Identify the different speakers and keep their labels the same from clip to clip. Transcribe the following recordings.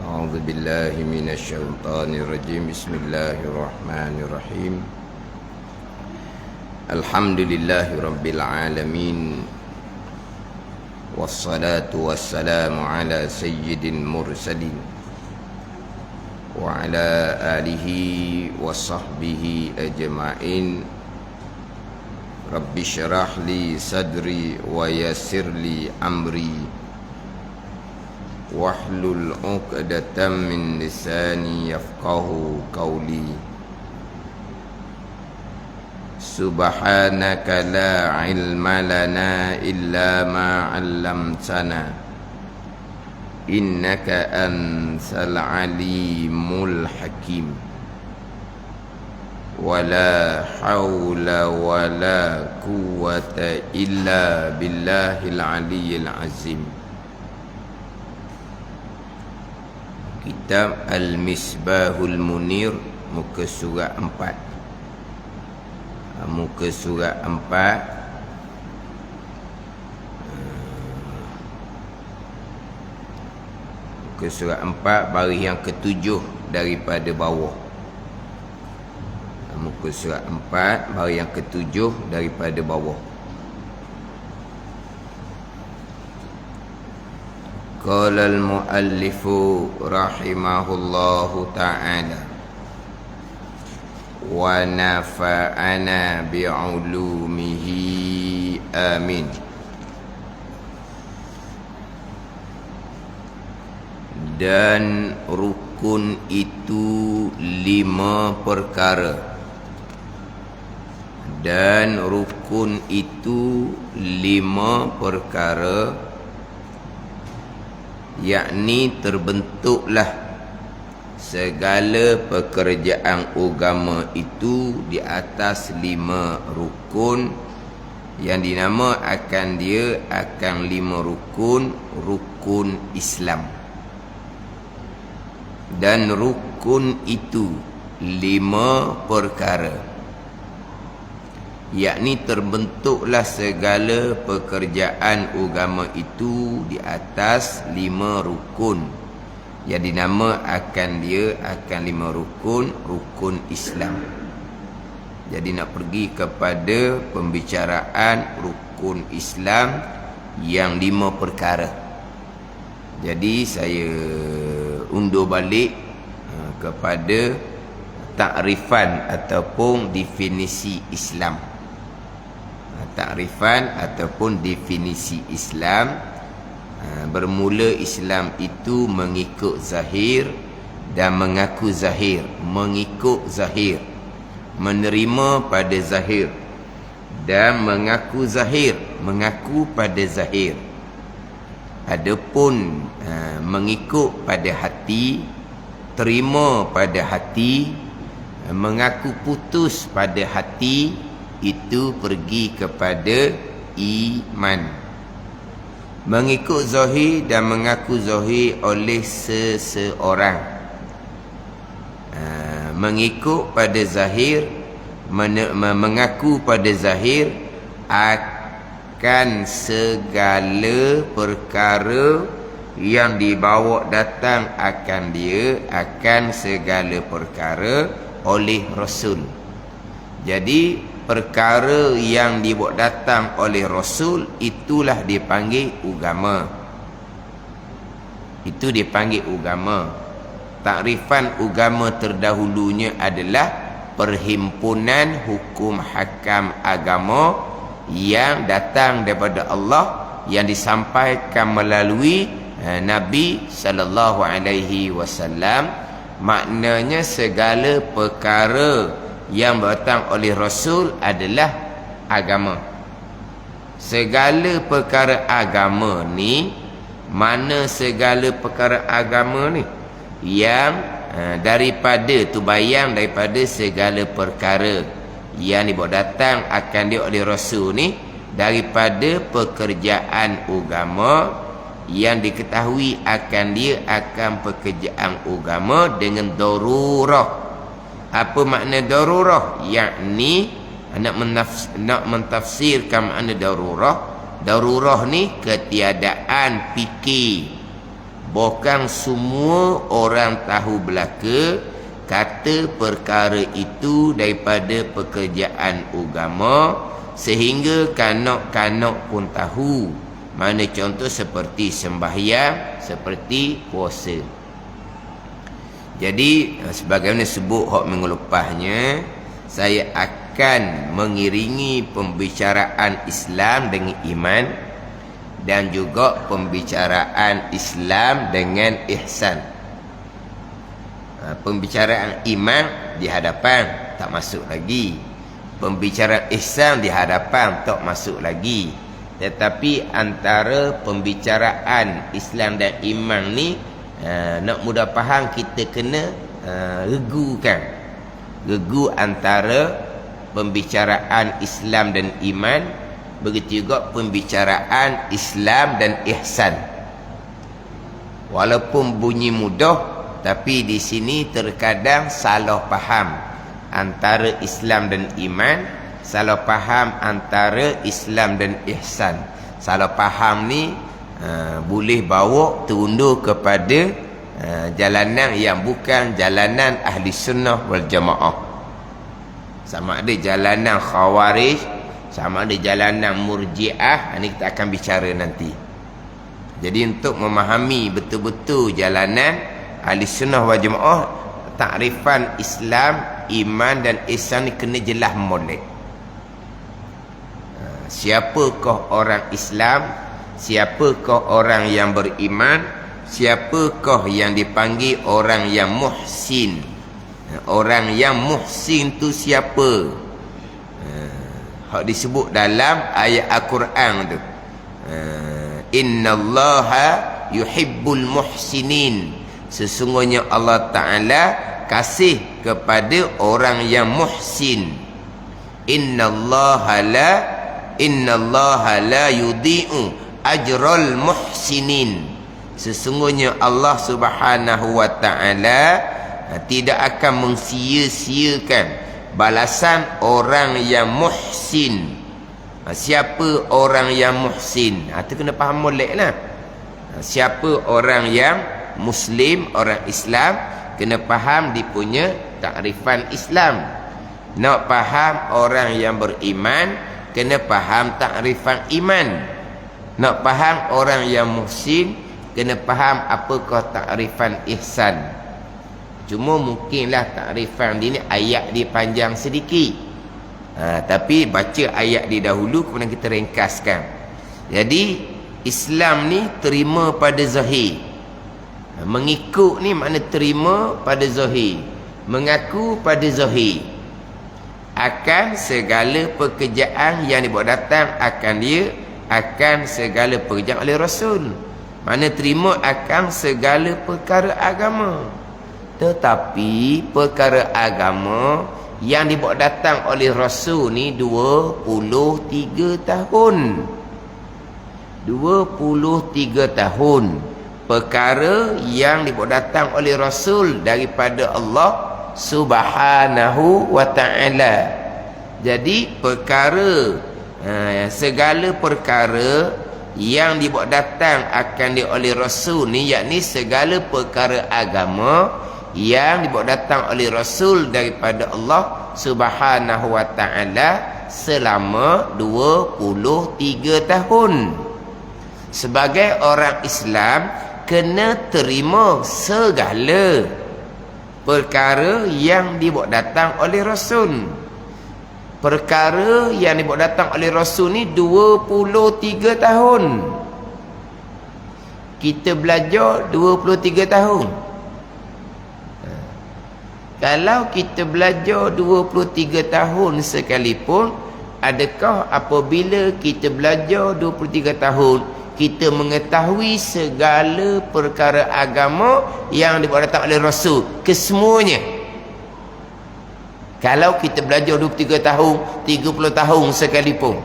Speaker 1: أعوذ بالله من الشيطان الرجيم. بسم الله الرحمن الرحيم. الحمد لله رب العالمين، والصلاة والسلام على سيد المرسلين وعلى آله وصحبه أجمعين. رب اشرح لي صدري ويسر لي أمري واحلل عقدة من لساني يفقه قولي. سبحانك لا علم لنا إلا ما علمتنا إنك أنت العليم الحكيم. ولا حول ولا قوة إلا بالله العلي العظيم. Kitab Al-Misbahul Munir, muka surat 4. Muka surat 4. Muka surat 4 baris yang ke-7 daripada bawah. Muka surat 4 baris yang ke-7 daripada bawah. Qala al-muallifu rahimahullahu ta'ala wa nafa'ana bi'ulumihi amin. Dan rukun itu 5 perkara. Dan rukun itu 5 perkara, yakni terbentuklah segala pekerjaan agama itu di atas 5 rukun yang dinamakan dia akan 5 rukun Islam. Dan rukun itu 5 perkara, yakni terbentuklah segala pekerjaan agama itu di atas 5 rukun yang dinamakan dia akan 5 rukun Islam. Jadi nak pergi kepada pembicaraan rukun Islam yang 5 perkara. Jadi saya undur balik kepada takrifan ataupun definisi Islam. Takrifan ataupun definisi Islam. Bermula Islam itu mengikut zahir dan mengaku zahir. Mengikut zahir, menerima pada zahir, dan mengaku zahir, mengaku pada zahir. Adapun mengikut pada hati, terima pada hati, mengaku putus pada hati, itu pergi kepada iman. Mengikut zahir dan mengaku zahir oleh seseorang, mengikut pada zahir, mengaku pada zahir akan segala perkara yang dibawa datang akan dia, akan segala perkara oleh Rasul. Jadi perkara yang dibawa datang oleh Rasul itulah dipanggil agama. Itu dipanggil agama. Takrifan agama terdahulunya adalah perhimpunan hukum hakam agama yang datang daripada Allah, yang disampaikan melalui Nabi sallallahu alaihi wasallam. Maknanya segala perkara yang datang oleh Rasul adalah agama. Segala perkara agama ni, mana segala perkara agama ni? Yang daripada tu, bayang daripada segala perkara yang dibawa datang akan dia oleh Rasul ni, daripada pekerjaan agama yang diketahui akan dia akan pekerjaan agama dengan darurah. Apa makna darurah? Yakni nak mentafsirkan makna darurah. Darurah ni ketiadaan fikir Bukan semua orang tahu belaka kata perkara itu daripada pekerjaan agama, sehingga kanak-kanak pun tahu. Mana contoh seperti sembahyang, seperti puasa. Jadi sebagaimana sebut hak minggu lepasnya, saya akan mengiringi pembicaraan Islam dengan iman, dan juga pembicaraan Islam dengan ihsan. Pembicaraan iman di hadapan, tak masuk lagi. Pembicaraan ihsan di hadapan, tak masuk lagi. Tetapi antara pembicaraan Islam dan iman ni, nak mudah faham, kita kena regukan. Regu antara pembicaraan Islam dan iman, begitu juga pembicaraan Islam dan ihsan. Walaupun bunyi mudah, tapi di sini terkadang salah faham antara Islam dan iman, salah faham antara Islam dan ihsan. Salah faham ni boleh bawa terundur kepada jalanan yang bukan jalanan ahli sunnah wal jamaah. Sama ada jalanan khawarij, sama ada jalanan murjiah. Ini kita akan bicara nanti. Jadi untuk memahami betul-betul jalanan ahli sunnah wal jamaah, takrifan Islam, iman dan ihsan ni kena jelas molek. Siapakah orang Islam, siapakah orang yang beriman, siapakah yang dipanggil orang yang muhsin. Orang yang muhsin tu siapa? Hak disebut dalam ayat Al-Quran tu, innallaha yuhibbul muhsinin. Sesungguhnya Allah Ta'ala kasih kepada orang yang muhsin. Innallaha la yudhi'u ajral muhsinin. Sesungguhnya Allah Subhanahu wa Ta'ala tidak akan mensia-siakan balasan orang yang muhsin. Siapa orang yang muhsin? Itu kena faham molek lah. Siapa orang yang Muslim, orang Islam, kena faham dia punya takrifan Islam. Nak faham orang yang beriman, kena faham takrifan iman. Nak faham orang yang muhsin, kena faham apakah takrifan ihsan. Cuma mungkinlah takrifan dia ni ayat dia panjang sedikit. Tapi baca ayat dia dahulu, kemudian kita ringkaskan. Jadi Islam ni terima pada zahir. Mengikut ni makna terima pada zahir, mengaku pada zahir akan segala pekerjaan yang dibuat datang akan segala pekerjaan oleh Rasul. Mana terima akan segala perkara agama. Tetapi perkara agama yang dibawa datang oleh Rasul ni 23 tahun. 23 tahun. Perkara yang dibawa datang oleh Rasul daripada Allah Subhanahu wa Ta'ala. Jadi perkara, segala perkara yang dibawa datang akan oleh Rasul ni, yakni segala perkara agama yang dibawa datang oleh Rasul daripada Allah Subhanahu wa Ta'ala selama 23 tahun. Sebagai orang Islam, kena terima segala perkara yang dibawa datang oleh Rasul. Perkara yang dibawa datang oleh Rasul ni 23 tahun. Kita belajar 23 tahun. Kalau kita belajar 23 tahun sekalipun, adakah apabila kita belajar 23 tahun kita mengetahui segala perkara agama yang dibawa datang oleh Rasul kesemuanya? Kalau kita belajar 23 tahun, 30 tahun sekalipun.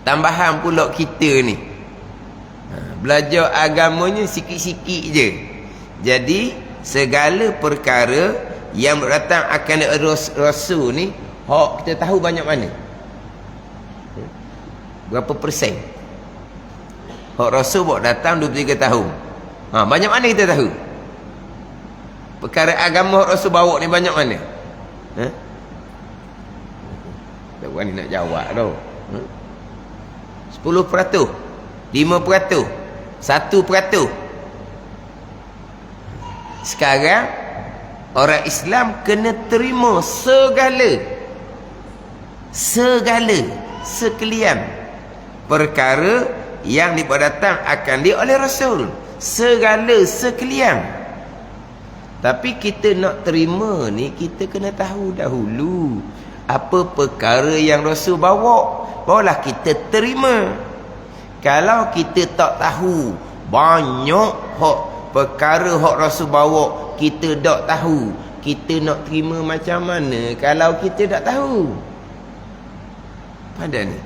Speaker 1: Tambahan pula kita ni belajar agamanya sikit-sikit je. Jadi segala perkara yang datang akan Rasul ni, hak kita tahu banyak mana? Berapa persen? Hak Rasul bawa datang 23 tahun. Banyak mana kita tahu? Perkara agama Rasul bawa ni banyak mana? Tak berani nak jawab tau. 10%, 5%, 1%. Sekarang orang Islam kena terima segala sekalian perkara yang diperdatang akan dia oleh Rasul. Segala sekalian. Tapi kita nak terima ni, kita kena tahu dahulu apa perkara yang Rasul bawa, barulah kita terima. Kalau kita tak tahu banyak perkara hak Rasul bawa, kita tak tahu, kita nak terima macam mana kalau kita tak tahu? Pada ni.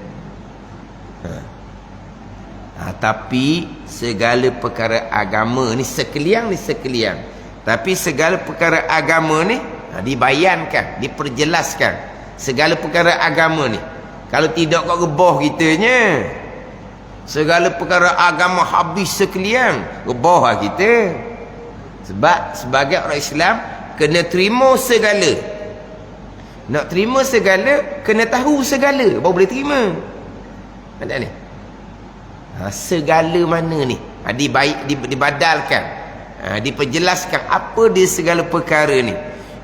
Speaker 1: Tapi segala perkara agama ni sekalian. Tapi segala perkara agama ni dibayankan, diperjelaskan. Segala perkara agama ni. Kalau tidak kau rebah kitanya. Segala perkara agama habis sekalian, rebah lah kita. Sebab sebagai orang Islam kena terima segala. Nak terima segala, kena tahu segala baru boleh terima. Ada ni. Segala mana ni? Dibadalkan. Diperjelaskan apa dia segala perkara ni.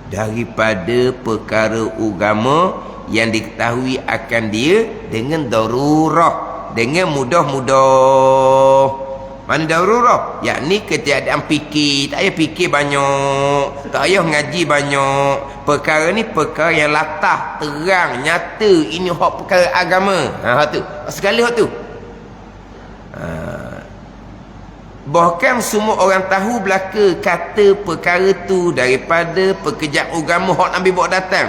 Speaker 1: Daripada perkara agama yang diketahui akan dia dengan darurah, dengan mudah-mudah. Mana darurah? Yakni ketiadaan fikir. Tak payah fikir banyak, tak payah ngaji banyak. Perkara ni perkara yang latah, terang, nyata. Ini hak perkara agama. Hak tu, segala hak tu. Bahkan semua orang tahu belaka kata perkara tu daripada pekerjaan agama hak Nabi bawa datang.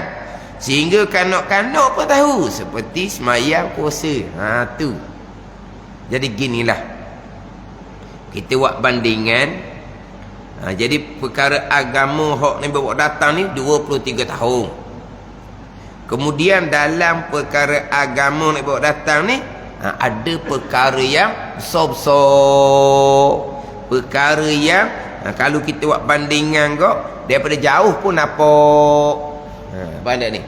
Speaker 1: Sehingga kanak-kanak pun tahu. Seperti semayang, puasa. Tu. Jadi ginilah. Kita buat bandingan. Jadi perkara agama hak Nabi bawa datang ni 23 tahun. Kemudian dalam perkara agama Nabi bawa datang ni, ada perkara yang besar-besar. Perkara yang kalau kita buat bandingan kok, daripada jauh pun nampak. Pandai ni.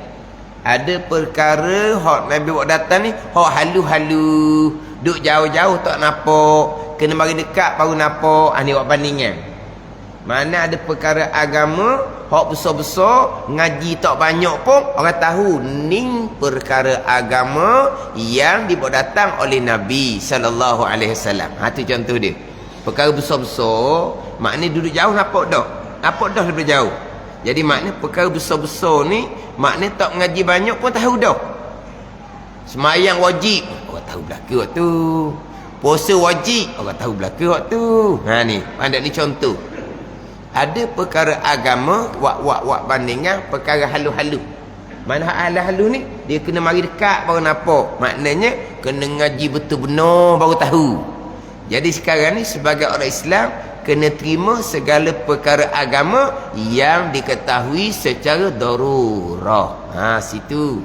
Speaker 1: Ada perkara hak Nabi bawa datang ni hak halu-halu, duk jauh-jauh tak nampak, kena mari dekat baru nampak. Ni buat bandingan. Mana ada perkara agama hak besar-besar, ngaji tak banyak pun orang tahu ni perkara agama yang dibawa datang oleh Nabi sallallahu alaihi wasallam. Tu contoh dia. Perkara besar-besar, maknanya duduk jauh nampak dah. Nampak dah daripada jauh. Jadi maknanya perkara besar-besar ni, maknanya tak ngaji banyak pun tahu dah. Semayang wajib, orang tahu belaka waktu. Puasa wajib, orang tahu belaka waktu. Ni, pandai ni contoh. Ada perkara agama, wak bandingan perkara halu-halu. Mana halu-halu ni, dia kena mari dekat baru nampak. Maknanya, kena ngaji betul benar baru tahu. Jadi sekarang ni sebagai orang Islam, kena terima segala perkara agama yang diketahui secara darurah. Situ.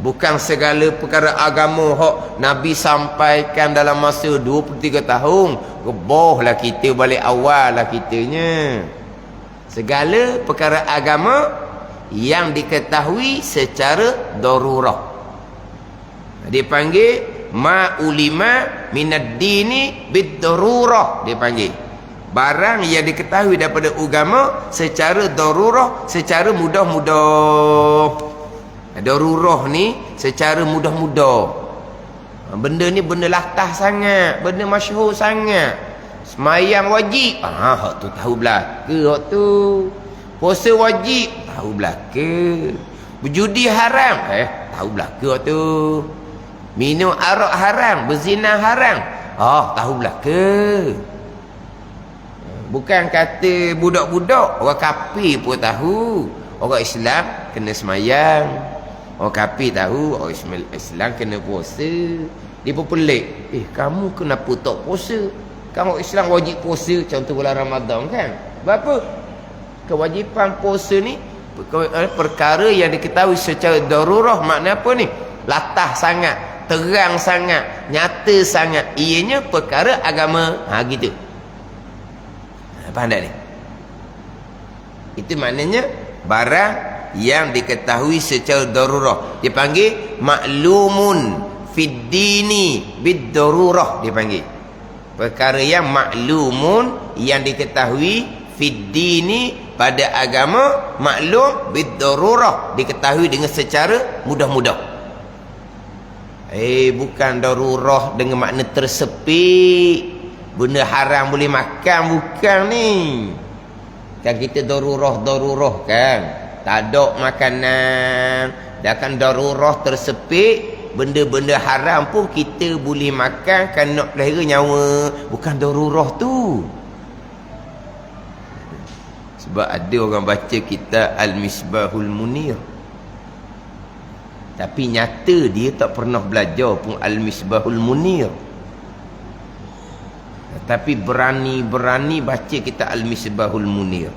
Speaker 1: Bukan segala perkara agama hak Nabi sampaikan dalam masa 23 tahun. Rebahlah kita, balik awal lah kitanya. Segala perkara agama yang diketahui secara darurah. Dia panggil ma'ulima minad-dini bid-darurah. Dia panggil barang yang diketahui daripada agama secara darurah, secara mudah-mudah. Darurah ni secara mudah-mudah. Benda ni benda latah sangat, benda masyhur sangat. Semayang wajib, hak tu tahu belaka hak tu. Puasa wajib, tahu belaka. Berjudi haram, tahu belaka hak tu. Minum arak haram, berzina haram, tahu belaka. Bukan kata budak-budak, orang kafir pun tahu. Orang Islam kena semayang. Orang kafir tahu, orang Islam kena puasa. Dia pun pelik. Kamu kenapa tak puasa? Kamu Islam wajib puasa, contoh bulan Ramadan kan? Berapa? Kewajipan puasa ni perkara yang diketahui secara darurah. Makna apa ni? Latah sangat, terang sangat, nyata sangat. Ianya perkara agama. Gitu. Faham tak ni? Itu maknanya barang yang diketahui secara darurah. Dia panggil maklumun fid dini bid darurah, dia panggil. Perkara yang maklumun, yang diketahui fid dini, pada agama, maklum bid darurah, diketahui dengan secara mudah-mudah. Bukan darurah dengan makna tersepit, benda haram boleh makan, bukan ni. Kan kita darurah kan, tak ada makanan, dah kan darurah tersepit, benda-benda haram pun kita boleh makan kan nak pelihara nyawa, bukan darurah tu. Sebab ada orang baca kitab Al-Misbahul Munir, tapi nyata dia tak pernah belajar pun Al-Misbahul Munir, tapi berani baca kitab Al-Misbahul Munir.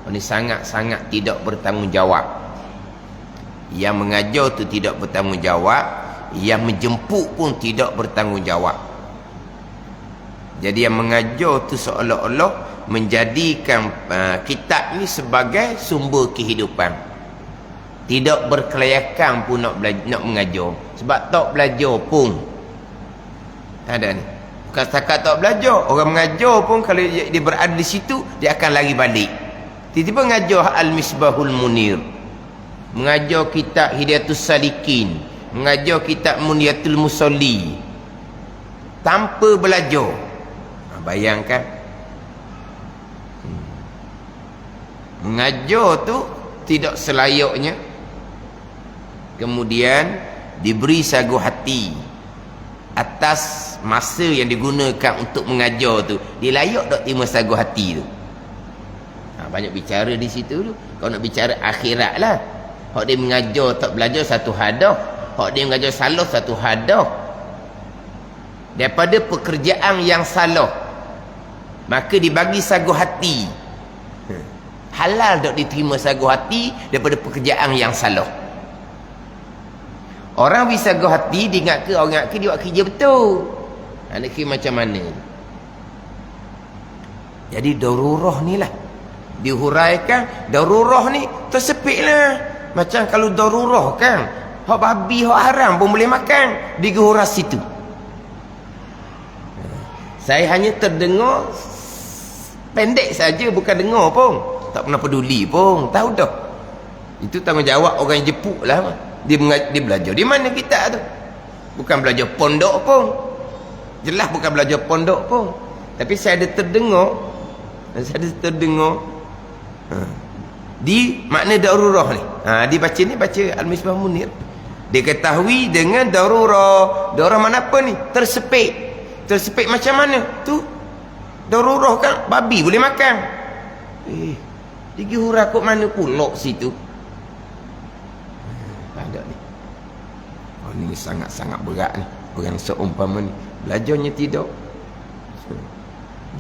Speaker 1: Ini sangat-sangat tidak bertanggungjawab. Yang mengajar tu tidak bertanggungjawab, yang menjemput pun tidak bertanggungjawab. Jadi yang mengajar tu seolah-olah menjadikan kitab ni sebagai sumber kehidupan. Tidak berkelayakan pun nak mengajar. Sebab tak belajar pun tak ada ni. Bukan setakat tak belajar, orang mengajar pun kalau dia berada di situ, dia akan lari balik. Tiba-tiba mengajar Al-Misbahul Munir, mengajar kitab Hidayatus Salikin, mengajar kitab Muniyatul Musalli, tanpa belajar. Bayangkan, mengajar tu tidak selayaknya, kemudian diberi sagu hati atas masa yang digunakan untuk mengajar tu. Dia layak tak terima sagu hati tu? Banyak bicara di situ tu. Kalau nak bicara akhirat lah, hak dia mengajar tak belajar satu hadah, hak dia mengajar salah satu hadah. Daripada pekerjaan yang salah, maka dibagi sagu hati. Halal tak diterima sagu hati daripada pekerjaan yang salah. Orang bisa sagu hati, dia ingat ke orang ingat ke dia buat kerja betul. Nak kira macam mana? Jadi darurah ni lah dihuraikan. Darurah ni tersepit lah. Macam kalau darurah kan, hak babi, hak haram pun boleh makan, digurau situ. Saya hanya terdengar pendek saja, bukan dengar pun, tak pernah peduli pun, tahu dah. Itu tanggungjawab orang yang jepuk lah. Dia belajar di mana kitab tu? Bukan belajar pondok pun, jelas bukan belajar pondok pun. Tapi saya ada terdengar, di makna darurah ni. Dia baca ni, baca Al-Misbah Munir, dia ketahui dengan darurah. Darurah mana apa ni? Tersepit. Tersepit macam mana? Tu darurah kan, babi boleh makan. Dia hurah kot mana pula situ? Ada ni. Ni sangat-sangat berat ni. Orang seumpama ni belajarnya tidak.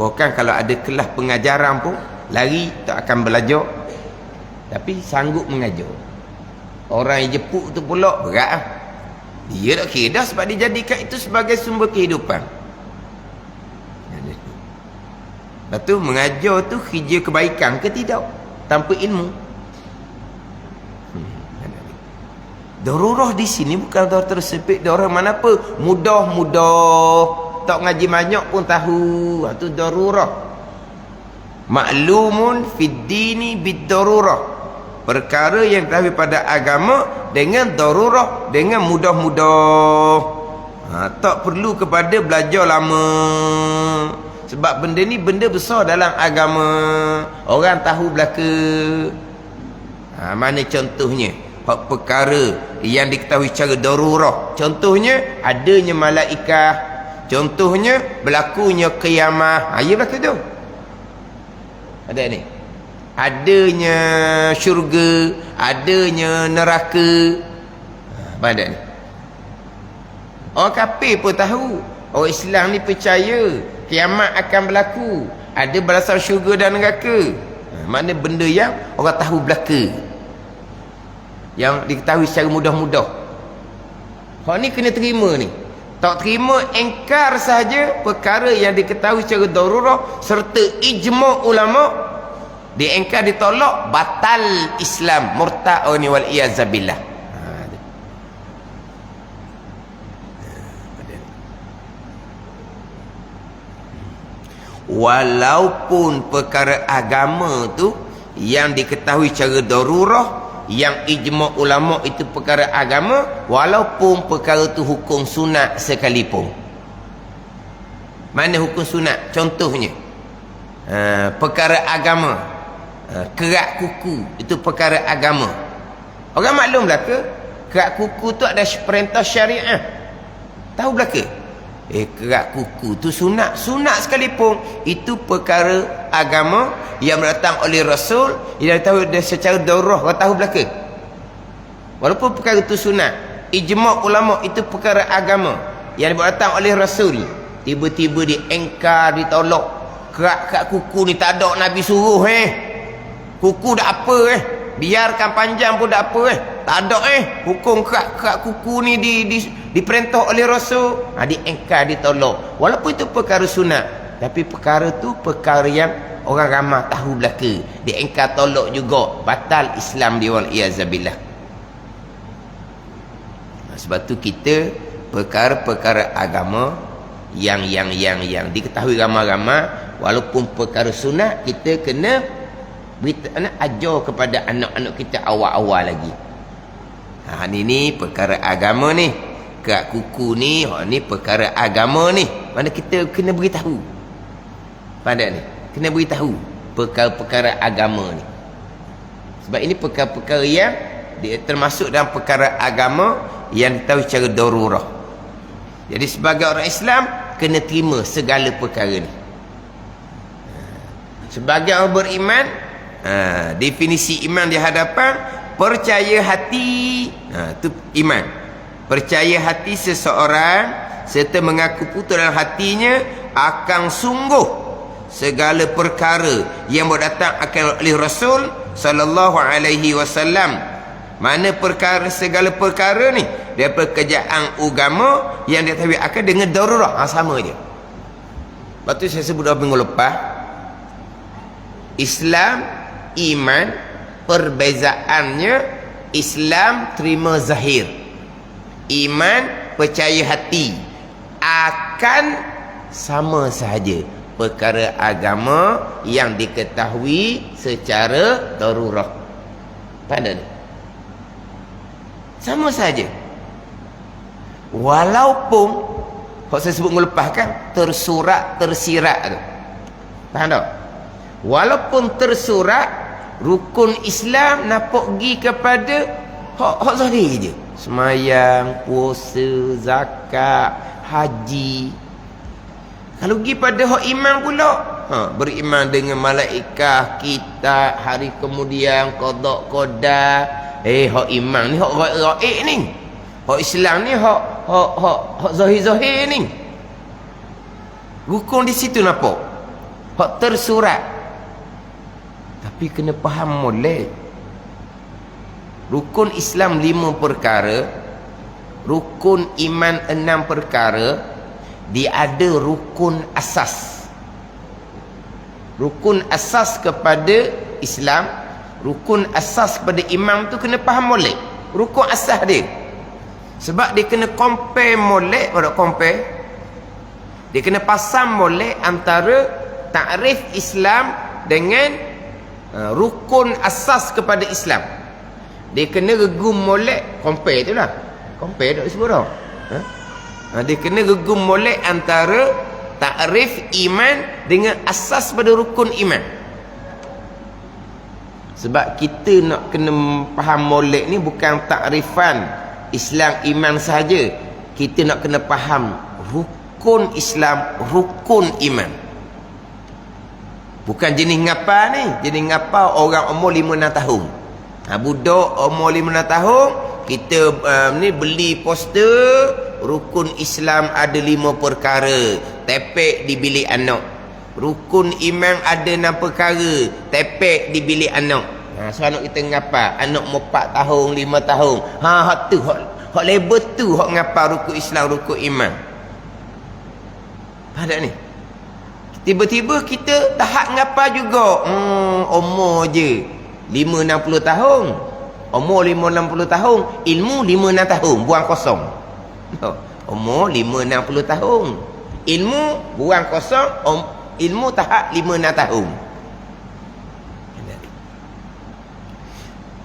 Speaker 1: Bahkan kalau ada kelas pengajaran pun lari, tak akan belajar, tapi sanggup mengajar. Orang yang jepuk tu pula berat lah. Dia tak kira dah, sebab dia jadikan itu sebagai sumber kehidupan. Lepas tu mengajar tu kerja kebaikan ke tidak tanpa ilmu? Darurah di sini bukan darurah tersepit, darurah mana apa, mudah-mudah, tak ngaji banyak pun tahu. Itu darurah. Maklumun fid dini bid darurah, perkara yang tahu pada agama dengan darurah, dengan mudah-mudah. Tak perlu kepada belajar lama, sebab benda ni benda besar dalam agama, orang tahu belaka. Mana contohnya? Perkara yang diketahui secara darurah, contohnya adanya malaikah, contohnya berlakunya kiamah. Ya berlaku tu. Ada ni, adanya syurga, adanya neraka. Ada ni. Orang kafir pun tahu, orang Islam ni percaya kiamat akan berlaku, ada balasan syurga dan neraka. Mana benda yang orang tahu belaka, yang diketahui secara mudah-mudah. Hak ni kena terima ni. Tak terima engkar sahaja perkara yang diketahui secara darurah serta ijma' ulama, diengkar ditolak, batal Islam, murtad ni wal iyazabillah. Walaupun perkara agama tu yang diketahui secara darurah, yang ijma' ulama itu perkara agama, walaupun perkara tu hukum sunat sekalipun. Mana hukum sunat? Contohnya perkara agama, kerak kuku itu perkara agama. Orang maklum belaka kerak kuku tu ada perintah syariah. Tahu belaka? Kerak kuku tu sunat sekalipun, itu perkara agama yang datang oleh Rasul, yang tahu secara daurah. Kau tahu belaka, walaupun perkara itu sunat, ijma' ulama itu perkara agama yang datang oleh Rasul, tiba-tiba diengkar, ditolak. Kerak kuku ni tak ada Nabi suruh kuku dah apa biarkan panjang pun dah apa tak ada hukum kerak kuku ni diperintah oleh Rasul, diengkar, ditolak. Walaupun itu perkara sunat, tapi perkara tu perkara yang orang ramai tahu belaka, diengkar, tolak juga, batal Islam dia wal iyazabillah. Sebab tu kita perkara-perkara agama yang diketahui ramai-ramai, walaupun perkara sunat, kita kena ajar kepada anak-anak kita awal-awal lagi. Ni perkara agama ni, kerak kuku ni, ni perkara agama ni. Mana kita kena beritahu. Pada ni kena beritahu perkara-perkara agama ni. Sebab ini perkara-perkara yang termasuk dalam perkara agama yang tahu secara darurah. Jadi sebagai orang Islam kena terima segala perkara ni. Sebagai orang beriman, definisi iman di hadapan, percaya hati, itu iman. Percaya hati seseorang serta mengaku putus dalam hatinya akan sungguh segala perkara yang berdatang akan oleh Rasul sallallahu alaihi wasallam. Mana perkara, segala perkara ni daripada kerjaan agama yang diketahui akan dengan darurah, sama je. Lepas tu saya sebut minggu lepas, Islam, iman, perbezaannya, Islam terima zahir, iman percaya hati, akan sama sahaja perkara agama yang diketahui secara darurah. Pada ni sama saja, walaupun kalau saya sebut melepaskan tersurat tersirat tu, faham tak? Walaupun tersurat, rukun Islam nak pergi kepada hak zahir je, semayang, puasa, zakat, haji. Kalau pergi pada hak iman pula, beriman dengan malaikat, kitab, hari kemudian, qada qadar. Hak iman ni hak gaib ni. Hak Islam ni hak zahir-zahir ni. Rukun di situ nampak. Hak tersurat. Tapi kena faham molek. Rukun Islam 5 perkara, rukun iman 6 perkara, dia ada rukun asas. Rukun asas kepada Islam, rukun asas kepada imam tu kena faham molek. Rukun asas dia. Sebab dia kena compare molek, dia kena pasang molek antara takrif Islam dengan rukun asas kepada Islam. Dia kena regum molek, compare tu lah. Compare tak disebut tau. Dia kena regum molek antara takrif iman dengan asas pada rukun iman. Sebab kita nak kena faham molek ni bukan takrifan Islam iman sahaja. Kita nak kena faham rukun Islam, rukun iman. Bukan jenis ngapa ni. Jenis ngapa orang umur 5-6 tahun. Budak umur 5-6 tahun, kita ni beli poster rukun Islam ada 5 perkara, tepek di bilik anak. Rukun iman ada 6 perkara, tepek di bilik anak. So anak kita ngapa? Anak umur 4 tahun, 5 tahun. Hak tu, hak label tu hak ngapa rukun Islam, rukun iman. Faham tak ni? Tiba-tiba kita tahap ngapa juga. Umur je 5-60 tahun. Umur 5-60 tahun, ilmu 5-6 tahun, buang kosong. Umur 5-60 tahun, ilmu buang kosong, ilmu tahap 5-6 tahun.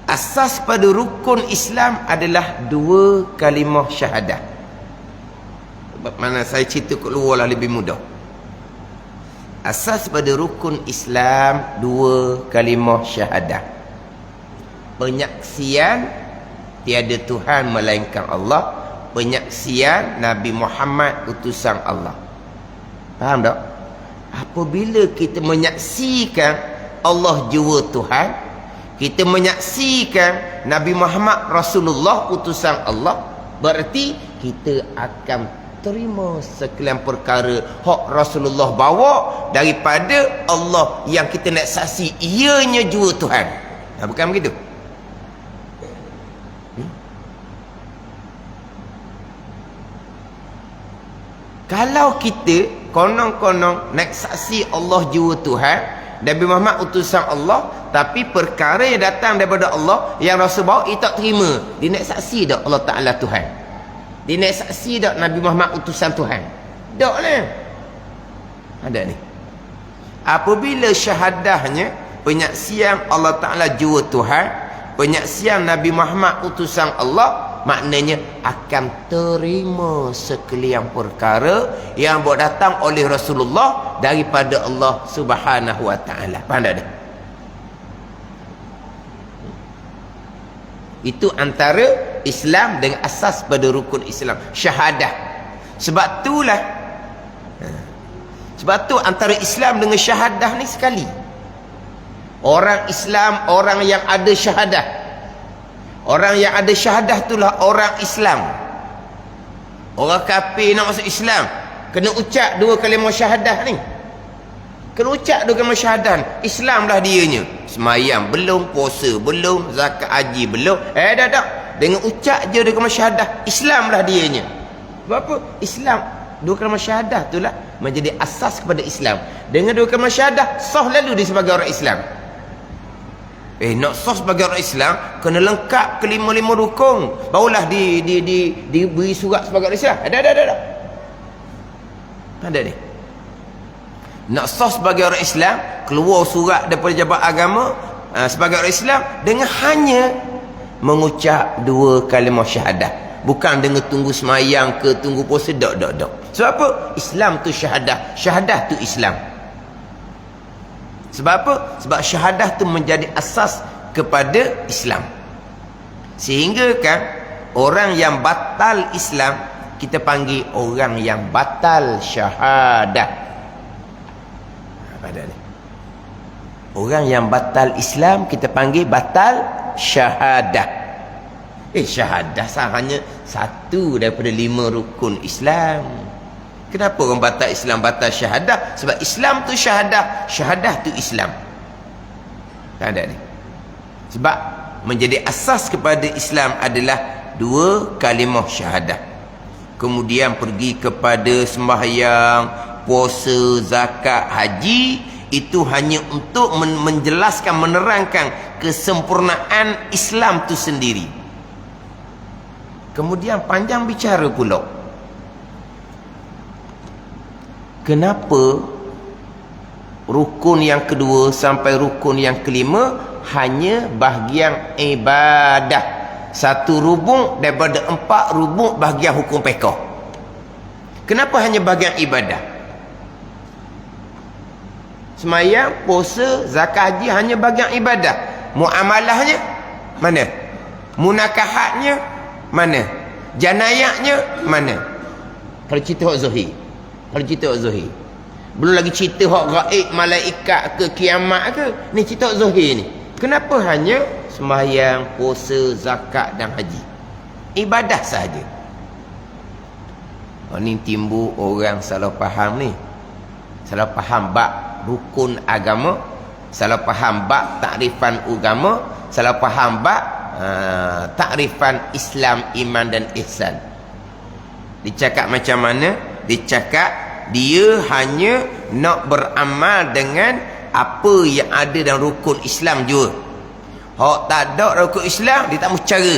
Speaker 1: Asas pada rukun Islam adalah 2 kalimah syahadah. Mana saya cerita kat luar lah lebih mudah. Asas pada rukun Islam 2 kalimah syahadah. Penyaksian tiada Tuhan melainkan Allah, penyaksian Nabi Muhammad utusan Allah. Faham tak? Apabila kita menyaksikan Allah jua Tuhan, kita menyaksikan Nabi Muhammad Rasulullah utusan Allah, berarti kita akan terima sekalian perkara hak Rasulullah bawa daripada Allah yang kita nak saksi ianya jua Tuhan. Bukan begitu? Kalau kita konon-konon nak saksi Allah jua Tuhan, Nabi Muhammad utusan Allah, tapi perkara yang datang daripada Allah yang Rasul bawa, dia tak terima. Dia nak saksi tak Allah Ta'ala Tuhan? Dia nak saksi tak Nabi Muhammad utusan Tuhan? Tak lah. Ada ni. Apabila syahadahnya penyaksian Allah Ta'ala jua Tuhan, penyaksian Nabi Muhammad utusan Allah, maknanya akan terima sekalian perkara yang datang oleh Rasulullah daripada Allah Subhanahu wa taala. Faham tak? Itu antara Islam dengan asas pada rukun Islam, syahadah. Sebab tu antara Islam dengan syahadah ni sekali. Orang Islam, orang yang ada syahadah. Orang yang ada syahadah itulah orang Islam. Orang kafir nak masuk Islam, kena ucap 2 kalimah syahadah ni. Kena ucap 2 kalimah syahadah. Islam lah dianya. Semayang belum, puasa belum, zakat haji belum. Dah. Dengan ucap je 2 kalimah syahadah, Islam lah dianya. Sebab apa? Islam 2 kalimah syahadah itulah menjadi asas kepada Islam. Dengan 2 kalimah syahadah, sah lalu dia sebagai orang Islam. Nak sah sebagai orang Islam kena lengkap kelima-lima rukun, barulah diberi surat sebagai orang Islam. Ada ni. Nak sah sebagai orang Islam, keluar surat daripada Jabat Agama sebagai orang Islam dengan hanya mengucap 2 kalimah syahadah, bukan dengan tunggu semayang ke tunggu puasa. Tak. Sebab apa? Islam tu syahadah, syahadah tu Islam. Sebab apa? Sebab syahadah tu menjadi asas kepada Islam. Sehingga kan orang yang batal Islam kita panggil orang yang batal syahadah. Apa dah ni? Orang yang batal Islam kita panggil batal syahadah. Syahadah hanya satu daripada 5 rukun Islam. Kenapa orang batal Islam batal syahadah? Sebab Islam tu syahadah, syahadah tu Islam. Tak ada ni. Sebab menjadi asas kepada Islam adalah 2 kalimah syahadah. Kemudian pergi kepada sembahyang, puasa, zakat, haji, itu hanya untuk menjelaskan, menerangkan kesempurnaan Islam tu sendiri. Kemudian panjang bicara pula, kenapa rukun yang kedua sampai rukun yang kelima hanya bahagian ibadah, 1 rubung daripada 4 rubung bahagian hukum fiqh? Kenapa hanya bahagian ibadah? Semayang, puasa, zakat, haji hanya bahagian ibadah. Muamalahnya mana? Munakahatnya mana? Janayatnya mana? Kalau cerita hak zahir, belum lagi cerita hak gaib, malaikat ke, kiamat ke, ni cerita hak zahir ni. Kenapa hanya sembahyang, puasa, zakat dan haji? Ibadah sahaja. Ni timbul orang salah faham ni. Salah faham bab rukun agama, salah faham bab takrifan agama, salah faham bab takrifan Islam, iman dan ihsan. Dicakap macam mana? Dicakap dia hanya nak beramal dengan apa yang ada dalam rukun Islam jua. Hak tak ada rukun Islam, dia tak mau cara.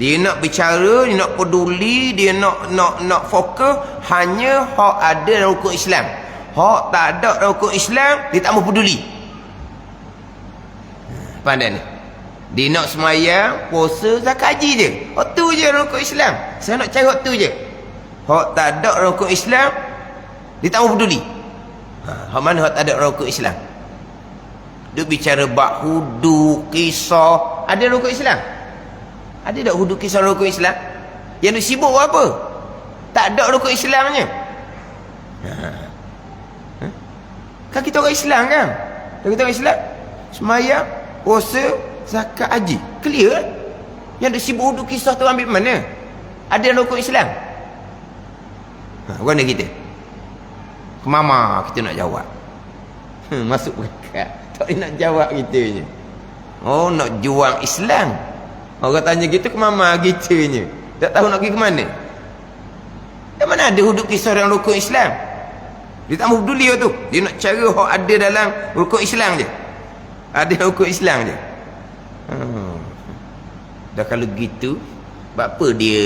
Speaker 1: Dia nak bicara, dia nak peduli, dia nak fokus hanya hak ada dalam rukun Islam. Hak tak ada dalam rukun Islam, dia tak mau peduli. Pandai ni. Dia nak semayang, puasa, zakat, haji je. Hak tu je rukun Islam. Saya nak cari hak tu je. Hak tak ada rukun Islam, dia tak mau peduli. Hak mana hak tak ada rukun Islam? Dia bicara bab hudu, kisah, ada rukun Islam? Ada tak hudu, kisah, rukun Islam? Yang dia sibuk apa? Tak ada rukun Islamnya. Kan kita orang Islam kan? Kita orang Islam, semayang, puasa, zakat, haji, clear. Yang dia sibuk hudu, kisah tu ambil mana? Ada rukun Islam? Mana kita? Ke mama kita nak jawab. Masuk berkat. Tak boleh nak jawab kita je. Oh, nak juang Islam. Orang tanya gitu ke mama kita je. Tak tahu nak pergi ke mana. Yang mana ada hudud kisah dalam rukun Islam? Dia tak mau peduli tu. Dia nak cara yang ada dalam rukun Islam je. Ada rukun Islam je. Dah kalau gitu, buat apa dia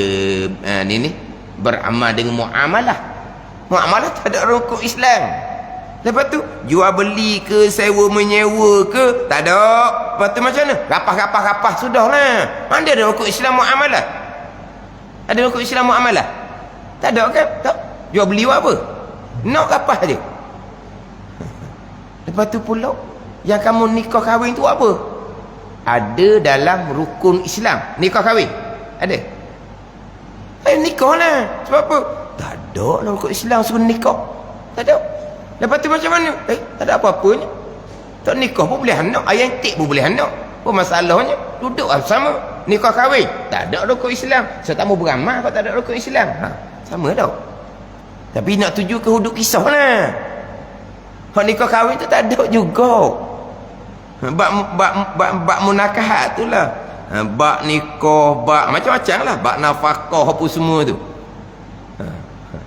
Speaker 1: ni beramal dengan muamalah? Muamalah tak ada rukun Islam. Lepas tu jual beli ke, sewa menyewa ke, tak ada. Lepas tu macam mana? Rapah sudahlah. Mana ada rukun Islam muamalah? Ada rukun Islam muamalah? Tak ada kan? Tak. Jual beli buat apa? Nak rapah je. Lepas tu pula yang kamu nikah kahwin tu apa? Ada dalam rukun Islam nikah kahwin? Ada? Nikah lah. Sebab apa? Tak ada dalam rukun Islam suruh nikah. Tak ada. Lepas tu macam mana? Tak ada apa-apanya. Tak nikah pun boleh anak, ayah intik pun boleh anak. Apa masalahnya? Duduk sama. Nikah kahwin tak ada rukun Islam. Saya tak mau beramal kalau tak ada rukun Islam. Sama tau. Tapi nak tuju ke hudud kisah lah. Hak nikah kahwin tu tak ada juga. Bak munakahat tu lah. Bak nikah, bak macam-macam lah. Bak nafkah apa semua tu.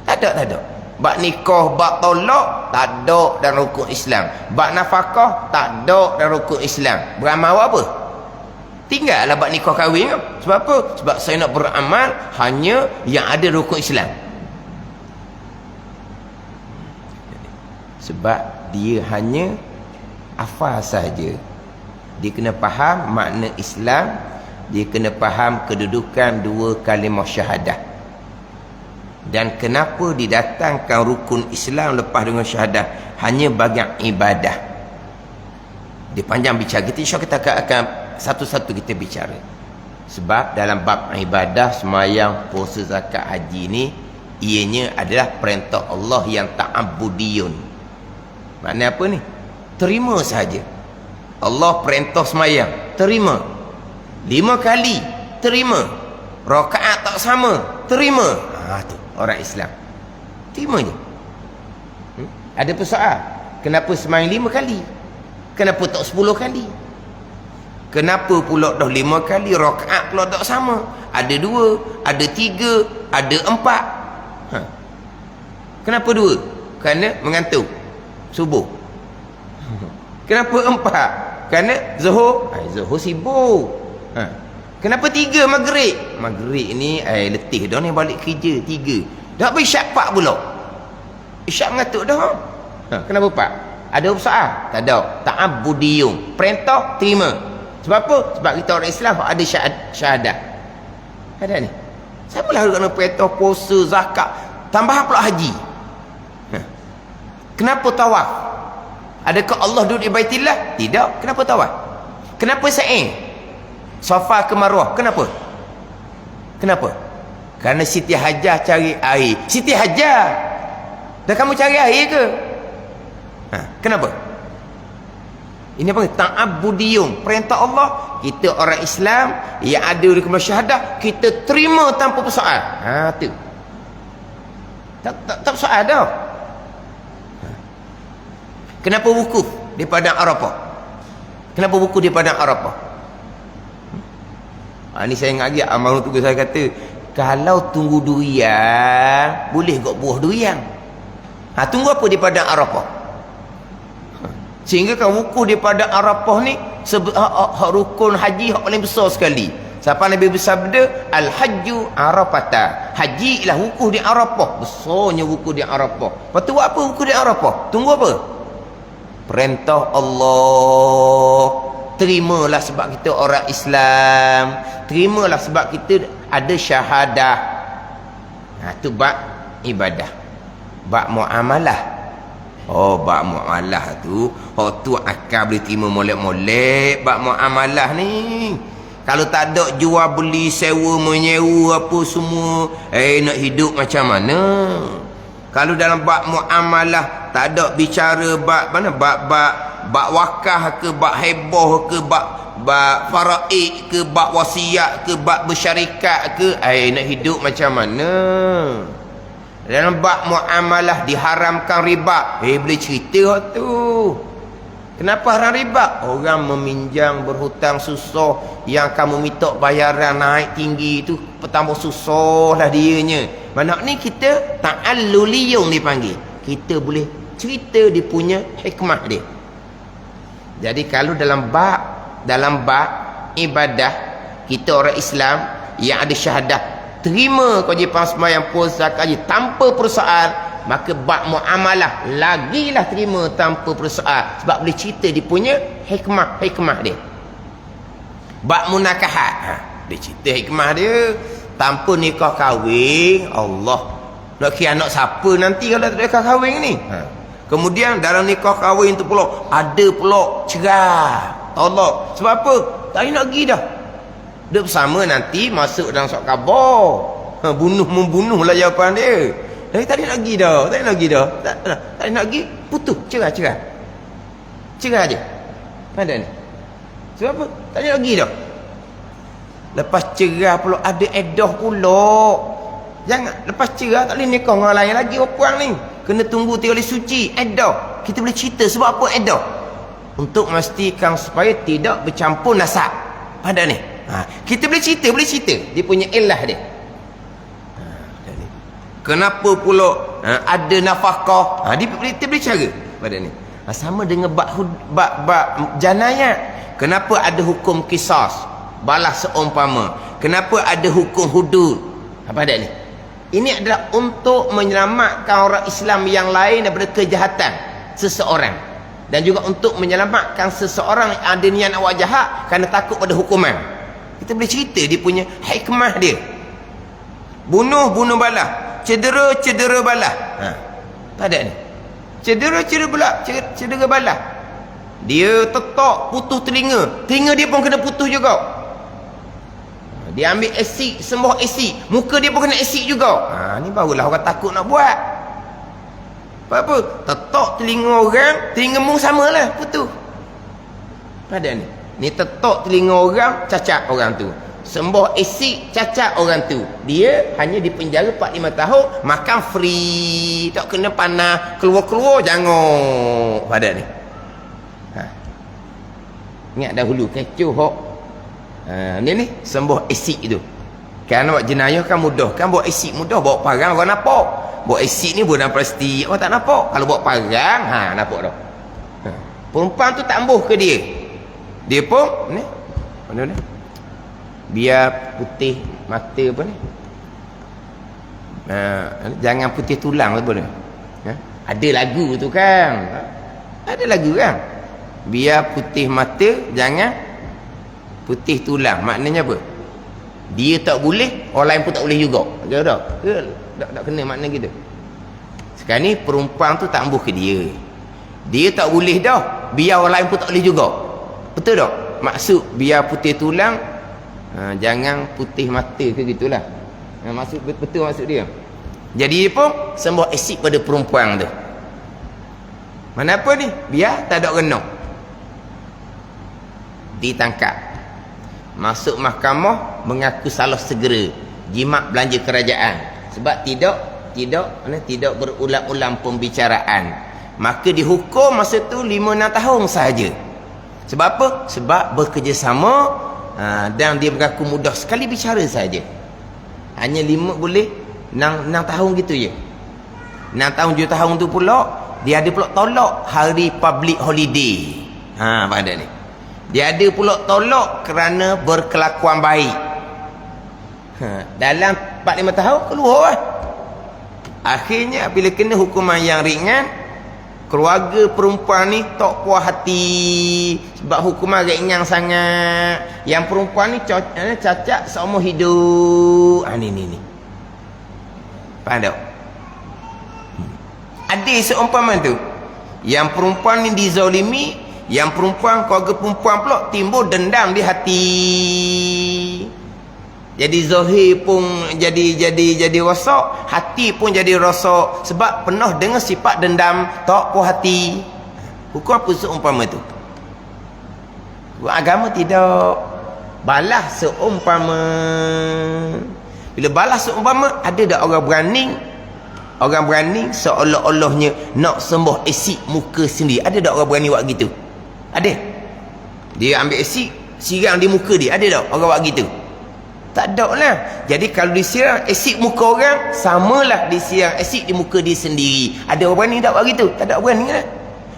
Speaker 1: Tak ada. Bak nikah, bak tolak, tak ada dalam rukun Islam. Bak nafkah, tak ada dalam rukun Islam. Beramal apa? Tinggallah bak nikah kahwin. Sebab apa? Sebab saya nak beramal hanya yang ada rukun Islam. Sebab dia hanya hafal saja. Dia kena faham makna Islam. Dia kena faham kedudukan dua kalimah syahadah. Dan kenapa didatangkan rukun Islam lepas dengan syahadah? Hanya bagian ibadah. Dia panjang bicara kita, insya kita akan satu-satu kita bicara. Sebab dalam bab ibadah, semayang, puasa, zakat, haji ni, ianya adalah perintah Allah yang ta'abudiyun. Maknanya apa ni? Terima sahaja. Allah perintah semayang, terima. 5 kali, terima. Rakaat tak sama, terima. Tu orang Islam, terima je. Ada persoalan, kenapa semayang 5 kali? Kenapa tak 10 kali? Kenapa pula dah 5 kali rakaat pula tak sama? Ada 2, ada 3, ada 4. Kenapa 2? Kerana mengantuk subuh. Kenapa 4? Kerana Zuhur sibuk. Kenapa 3 maghrib? Maghrib ni letih dah ni, balik kerja 3. Dah habis isyak 4 pula. Isyak mengatuk dah. Kenapa 4? Ada usaha? Tak ada. Ta'abudiyum. Perintah terima. Sebab apa? Sebab kita orang Islam ada syahadah. Ada ni. Siapa lah kena perintah puasa, zakat, tambahan pula haji. Kenapa tawaf? Adakah Allah duduk di Baitillah? Tidak. Kenapa tawaf? Kenapa sa'i? Safa ke Marwah? Kenapa? Kerana Siti Hajjah cari air. Siti Hajjah, dah kamu cari air ke? Kenapa? Ini apa? Ta'abudiyum. Perintah Allah. Kita orang Islam yang ada di kalimah syahadah, kita terima tanpa persoalan. Tu. Tak persoalan dah. Kenapa wukuf di padang Arafah? Kenapa wukuf di padang Arafah? Ni saya ingat lagi almarhum tu saya kata, Kalau tunggu durian, boleh kok buah durian. Tunggu apa di padang Arafah? Sehingga kan wukuf di padang Arafah ni rukun haji yang paling besar sekali. Siapa Nabi bersabda, Al-Hajju Arafata. Haji ialah wukuf di Arafah. Besarnya wukuf di Arafah. Lepas tu buat apa wukuf di Arafah? Tunggu apa? Perintah Allah. Terimalah sebab kita orang Islam. Terimalah sebab kita ada syahadah. Tu bab ibadah. Bab muamalah. Bab muamalah tu. Tu akal boleh terima molek-molek. Bab muamalah ni. Kalau tak ada jual beli, sewa, menyewa apa semua, nak hidup macam mana? Kalau dalam bab muamalah tak ada bicara bab mana? Bab wakah ke, bab heboh ke, bab faraid ke, bab wasiat ke, bab bersyarikat ke, nak hidup macam mana? Dalam bab muamalah diharamkan riba. Boleh cerita tu. Kenapa haram riba? Orang meminjam, berhutang susah, yang kamu minta bayaran naik tinggi tu bertambah susah lah dianya. Mana ni kita ta'alluliyung dipanggil. Kita boleh cerita dia punya hikmah dia. Jadi kalau dalam bab ibadah, kita orang Islam yang ada syahadah, terima kewajipan sembahyang, puasa, zakat tanpa persoalan, maka bab muamalah lagilah terima tanpa persoalan, sebab boleh cerita dia punya hikmah dia. Bab munakahat, dia cerita hikmah dia. Tanpa nikah kahwin, Allah nak kira anak siapa nanti kalau tak ada nikah kahwin ni. Kemudian dalam nikah kahwin tu pula ada pula cerai, tolak. Sebab apa? Tak nak pergi dah. Dia bersama nanti masuk dalam surat khabar. Membunuh lah jawapan dia. Tak nak pergi dah. Tak nak pergi dah. Tak nak pergi, putus, cerai je. Pada ni. Sebab apa? Tak nak pergi dah. Lepas cerai pula ada edah pula. Jangan lepas cerai tak boleh nikah dengan orang lain lagi perempuan ni. Kena tunggu 3 kali suci, edah. Kita boleh cerita sebab apa edah? Untuk memastikan supaya tidak bercampur nasab. Pada ni. Kita boleh cerita dia punya ilah dia. Kenapa pula ada nafkah? Kita boleh cara pada ni. Sama dengan bab janayat. Kenapa ada hukum qisas, balas seumpama? Kenapa ada hukum hudud? Apa ada ni? Ini adalah untuk menyelamatkan orang Islam yang lain daripada kejahatan seseorang, dan juga untuk menyelamatkan seseorang yang ada niat nak buat jahat kerana takut pada hukuman. Kita boleh cerita dia punya hikmah dia. Bunuh balah, cedera balah. Tak ada ni. Cedera balah. Dia tetok putus telinga dia pun kena putus juga. Dia ambil asid, sembuh asid, muka dia pun kena asid juga. Ni barulah orang takut nak buat. Apa? Tetok telinga orang, telinga mu samalah putus. Pada ni. Ni tetok telinga orang, cacat orang tu. Sembuh asid, cacat orang tu. Dia hanya dipenjara 4-5 tahun, makan free, tak kena panah, keluar-keluar jangan. Pada ni. Ingat dahulu kecoh hok. Ni sembuh asid tu. Kan buat jenayah kan mudah, kan buat asid mudah, bawa parang orang nampak. Buat asid ni buat dalam plastik, orang tak nampak. Kalau buat parang, nampak dah. Perempuan tu tak ambuh ke dia. Dia pun ni mana ni? Biar putih mata apa ni? Jangan putih tulang apa ni? Ada lagu tu kan? Ada lagu kan? Biar putih mata, jangan putih tulang. Maknanya apa? Dia tak boleh, orang lain pun tak boleh juga. Tak kena makna gitu. Sekarang ni perempuan tu tak ambuh ke dia. Dia tak boleh dah, biar orang lain pun tak boleh juga. Betul tak? Maksud biar putih tulang, jangan putih mata ke gitulah. Maksud betul maksud dia. Jadi dia pun sembuh asid pada perempuan tu. Mana apa ni? Biar tak ada kena. Ditangkap, masuk mahkamah, mengaku salah segera, jimat belanja kerajaan. Sebab tidak berulang-ulang pembicaraan, maka dihukum masa tu 5-6 tahun sahaja. Sebab apa? Sebab bekerjasama, dan dia mengaku mudah sekali bicara saja. Hanya 5 boleh 6 tahun gitu je. 6 tahun 7 tahun tu pula dia ada pula tolak hari public holiday. Pada ni. Dia ada pula tolak kerana berkelakuan baik. Dalam 4-5 tahun keluar lah. Akhirnya bila kena hukuman yang ringan, keluarga perempuan ni tak puas hati sebab hukuman ringan sangat. Yang perempuan ni cacat seumur hidup. Ni. Faham tak? Ada seumpama tu. Yang perempuan ni dizalimi, yang perempuan, keluarga perempuan pula timbul dendam di hati. Jadi zahir pun jadi rosak, hati pun jadi rosak sebab penuh dengan sifat dendam, tak puas hati. Hukum apa seumpama tu? Hukum agama tidak. Balas seumpama. Bila balas seumpama, ada tak orang berani? Orang berani seolah-olahnya nak sembah asid muka sendiri. Ada tak orang berani buat gitu? Ada. Dia ambil asid, siram di muka dia. Ada tak orang buat gitu? Tak ada lah. Jadi kalau disiram asid muka orang, samalah disiram asid di muka dia sendiri. Ada orang berani tak buat gitu? Tak ada orang berani lah.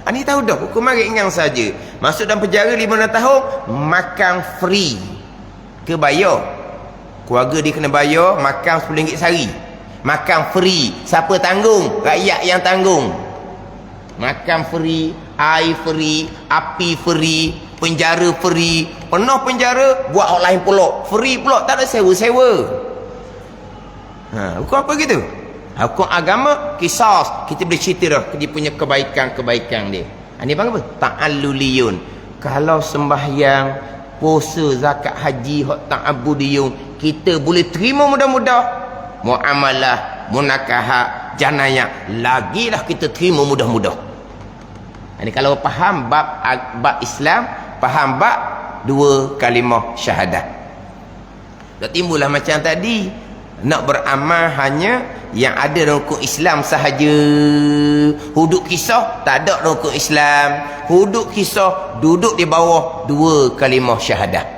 Speaker 1: Ini tahu dah, hukuman ringan saja. Masuk dalam penjara 5 tahun, makan free. Ke bayar? Keluarga dia kena bayar, makan RM10 sehari. Makan free. Siapa tanggung? Rakyat yang tanggung. Makan free, air free, api free, penjara free. Penuh penjara, buat orang lain pula. Free pula, tak ada sewa-sewa. Hukum apa gitu? Hukum agama, kisah. Kita boleh cerita dah dia punya kebaikan-kebaikan dia. Ini panggil apa? Ta'alluliyun. Kalau sembahyang, puasa, zakat, haji, ta'abudiyun, kita boleh terima mudah-mudah. Muamalah, munakahat, janayah, lagilah kita terima mudah-mudah. Ini kalau faham bab Islam, faham bab 2 kalimah syahadah. Tak timbullah macam tadi, nak beramal hanya yang ada dalam rukun Islam sahaja. Hudud kisah tak ada dalam rukun Islam. Hudud kisah duduk di bawah 2 kalimah syahadah.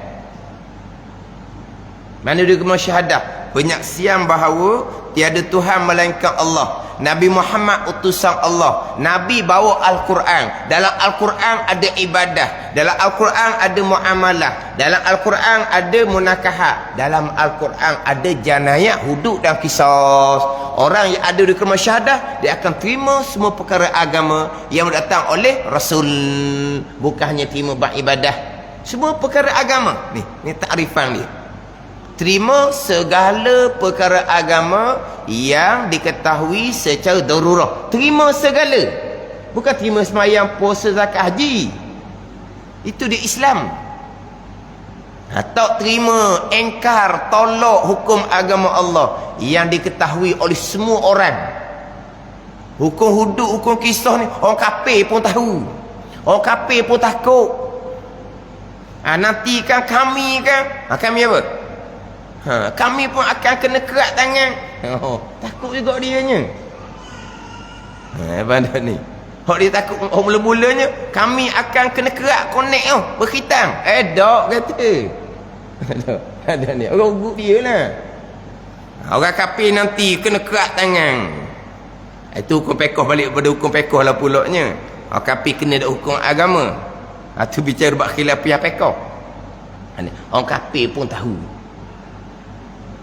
Speaker 1: Mana 2 kalimah syahadah? Penyaksian bahawa tiada Tuhan melainkan Allah, Nabi Muhammad utusan Allah, Nabi bawa Al-Quran. Dalam Al-Quran ada ibadah, dalam Al-Quran ada muamalah, dalam Al-Quran ada munakahat, dalam Al-Quran ada janayah, hudud dan qisas. Orang yang ada di kalimah syahadah, dia akan terima semua perkara agama yang datang oleh Rasul. Bukan hanya terima bab ibadah, semua perkara agama. Ni takrifan dia. Terima segala perkara agama yang diketahui secara darurah. Terima segala. Bukan terima sembahyang, puasa, zakat, haji. Itu di Islam. Tak terima, engkar, tolak hukum agama Allah yang diketahui oleh semua orang. Hukum hudud, hukum kisah ni orang kafir pun tahu. Orang kafir pun takut. Nanti kan kami kami apa? Kami pun akan kena kerat tangan. Takut juga dianya. Pada ni hak dia takut. Mula-mulanya kami akan kena kerat konek berkhitam. Tak kata. Ada ni orang ugut dia lah. Orang kafir nanti kena kerat tangan. Itu hukum pekoh, balik pada hukum pekoh lah pulaknya. Orang kafir kena ada hukum agama. Itu bicara bab khilafiyah pekoh. Orang kafir pun tahu.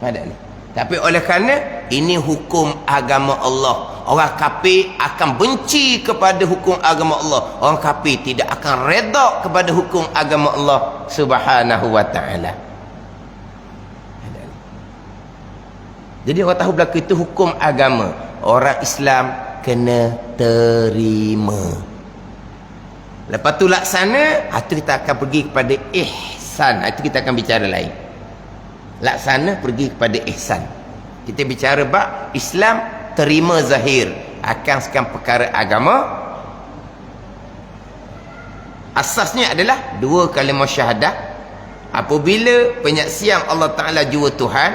Speaker 1: Ada ni. Tapi oleh kerana ini hukum agama Allah, orang kafir akan benci kepada hukum agama Allah. Orang kafir tidak akan redha kepada hukum agama Allah Subhanahu wa taala. Jadi orang tahu berlaku itu hukum agama. Orang Islam kena terima. Lepas tu laksana, itu kita akan pergi kepada ihsan. Itu kita akan bicara lain. Laksana pergi kepada ihsan. Kita bicara bab Islam terima zahir, akan sekian perkara agama. Asasnya adalah 2 kalimah syahadah. Apabila penyaksian Allah Ta'ala jua Tuhan,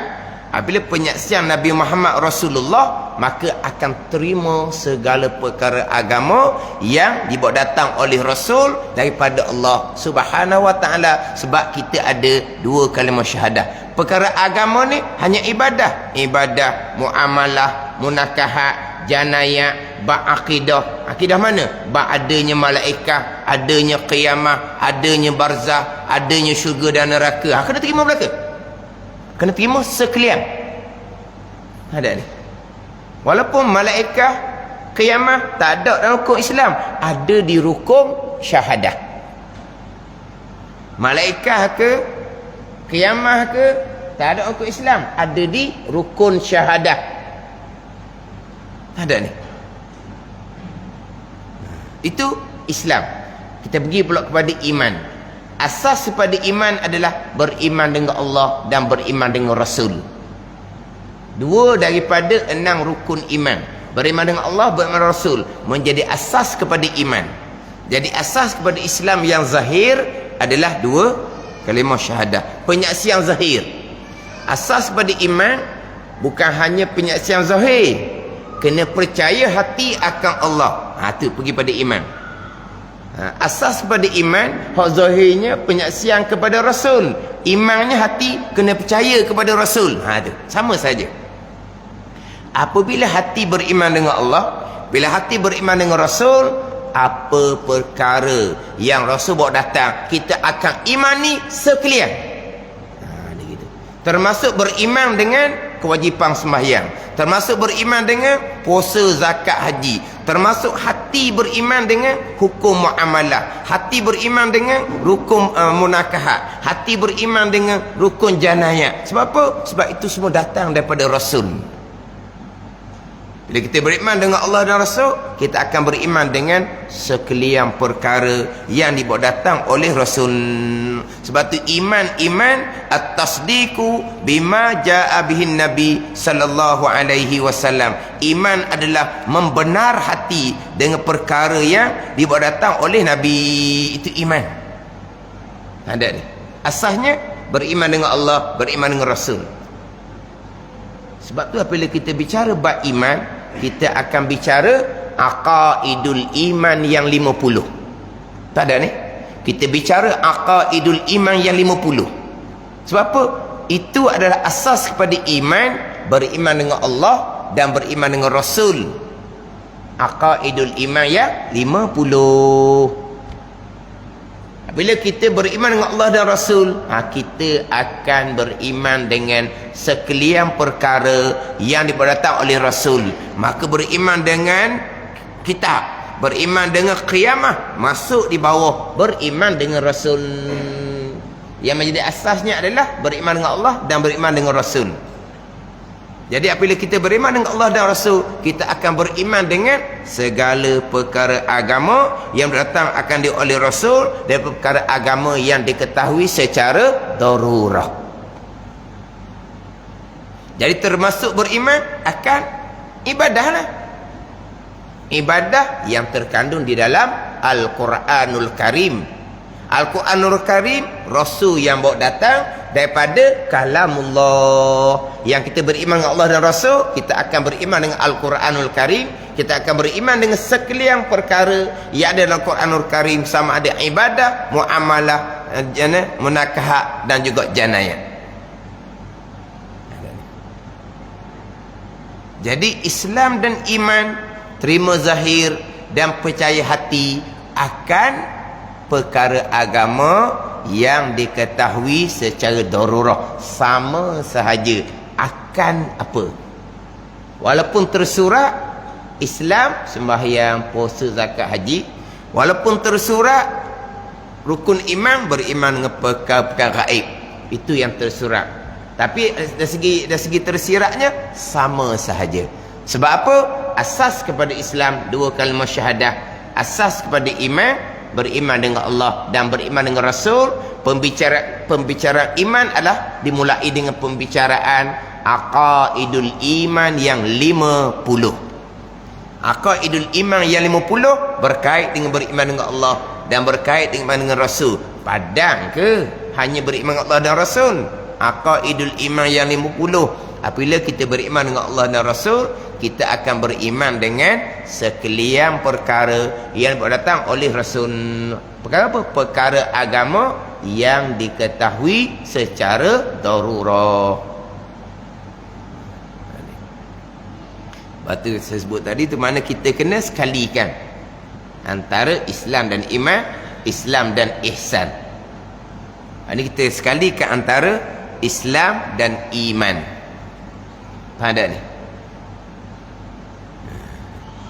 Speaker 1: apabila penyaksian Nabi Muhammad Rasulullah, maka akan terima segala perkara agama yang dibawa datang oleh Rasul daripada Allah Subhanahu wa ta'ala. Sebab kita ada dua kalimah syahadah. Perkara agama ni hanya ibadah. Ibadah, muamalah, munakahat, janayah, ba'aqidah. Akidah mana? Adanya malaikat, adanya qiyamah, adanya barzah, adanya syurga dan neraka. Kena terima belaka. Kena terima sekalian. Ada ni. Walaupun malaikat, qiyamah tak ada dalam rukun Islam, ada di rukun syahadah. Malaikat ke, qiyamah ke, tak ada rukun Islam, ada di rukun syahadah. Ada ni. Itu Islam. Kita pergi pula kepada iman. Asas kepada iman adalah beriman dengan Allah dan beriman dengan Rasul. Dua daripada 6 rukun iman. Beriman dengan Allah, beriman dengan Rasul menjadi asas kepada iman. Jadi asas kepada Islam yang zahir adalah dua kalimah syahadah, penyaksian zahir. Asas kepada iman bukan hanya penyaksian zahir, kena percaya hati akan Allah. Itu pergi pada iman. Asas kepada iman, hak zahirnya penyaksian kepada Rasul, imannya hati kena percaya kepada Rasul. Itu sama saja. Apabila hati beriman dengan Allah, bila hati beriman dengan Rasul, apa perkara yang Rasul bawa datang, kita akan imani sekalian. Termasuk beriman dengan kewajipan sembahyang, termasuk beriman dengan puasa, zakat, haji, termasuk hati beriman dengan hukum muamalah, hati beriman dengan rukun munakahat, hati beriman dengan rukun janayah. Sebab apa? Sebab itu semua datang daripada Rasul. Bila kita beriman dengan Allah dan Rasul, kita akan beriman dengan sekalian perkara yang dibawa datang oleh Rasul. Sebab tu iman at-tasdiqu bima jaa bihin Nabi sallallahu alaihi wasallam. Iman adalah membenar hati dengan perkara yang dibawa datang oleh Nabi. Itu iman. Ada ni. Asasnya beriman dengan Allah, beriman dengan Rasul. Sebab tu apabila kita bicara bab iman, kita akan bicara aqaidul iman yang 50. Tak ada ni? Kita bicara aqaidul iman yang 50. Sebab apa? Itu adalah asas kepada iman, beriman dengan Allah dan beriman dengan Rasul. Aqaidul iman yang 50. Bila kita beriman dengan Allah dan Rasul, kita akan beriman dengan sekalian perkara yang diberdatang oleh Rasul. Maka beriman dengan kitab, beriman dengan qiyamah, masuk di bawah beriman dengan Rasul. Yang menjadi asasnya adalah beriman dengan Allah dan beriman dengan Rasul. Jadi apabila kita beriman dengan Allah dan Rasul, kita akan beriman dengan segala perkara agama yang datang akan oleh Rasul, dan perkara agama yang diketahui secara darurah. Jadi termasuk beriman akan ibadahlah. Ibadah yang terkandung di dalam Al-Quranul Karim. Al-Quranul Karim, Rasul yang bawa datang daripada kalamullah. Yang kita beriman dengan Allah dan Rasul, kita akan beriman dengan Al-Quranul Karim. Kita akan beriman dengan sekalian perkara yang ada dalam Al-Quranul Karim, sama ada ibadah, muamalah, munakahat dan juga janayah. Jadi Islam dan iman, terima zahir dan percaya hati akan perkara agama yang diketahui secara darurah. Sama sahaja akan apa? Walaupun tersurat Islam, sembahyang, puasa, zakat, haji, walaupun tersurat rukun iman, beriman dengan perkara gaib, itu yang tersurat. Tapi dari segi tersiratnya sama sahaja. Sebab apa? Asas kepada Islam dua kalimah syahadah. Asas kepada iman, beriman dengan Allah dan beriman dengan Rasul. Pembicaraan iman adalah dimulai dengan pembicaraan aqaidul iman yang 50. Aqaidul iman yang 50 berkait dengan beriman dengan Allah dan berkait dengan Rasul. Padang ke hanya beriman dengan Allah dan Rasul? Aqaidul iman yang 50. Apabila kita beriman dengan Allah dan Rasul, kita akan beriman dengan sekalian perkara yang datang oleh Rasul. Perkara apa? Perkara agama yang diketahui secara darurah. Batu saya sebut tadi tu mana kita kena sekalikan antara Islam dan iman, Islam dan ihsan. Ini kita sekalikan antara Islam dan iman. Faham tak ni?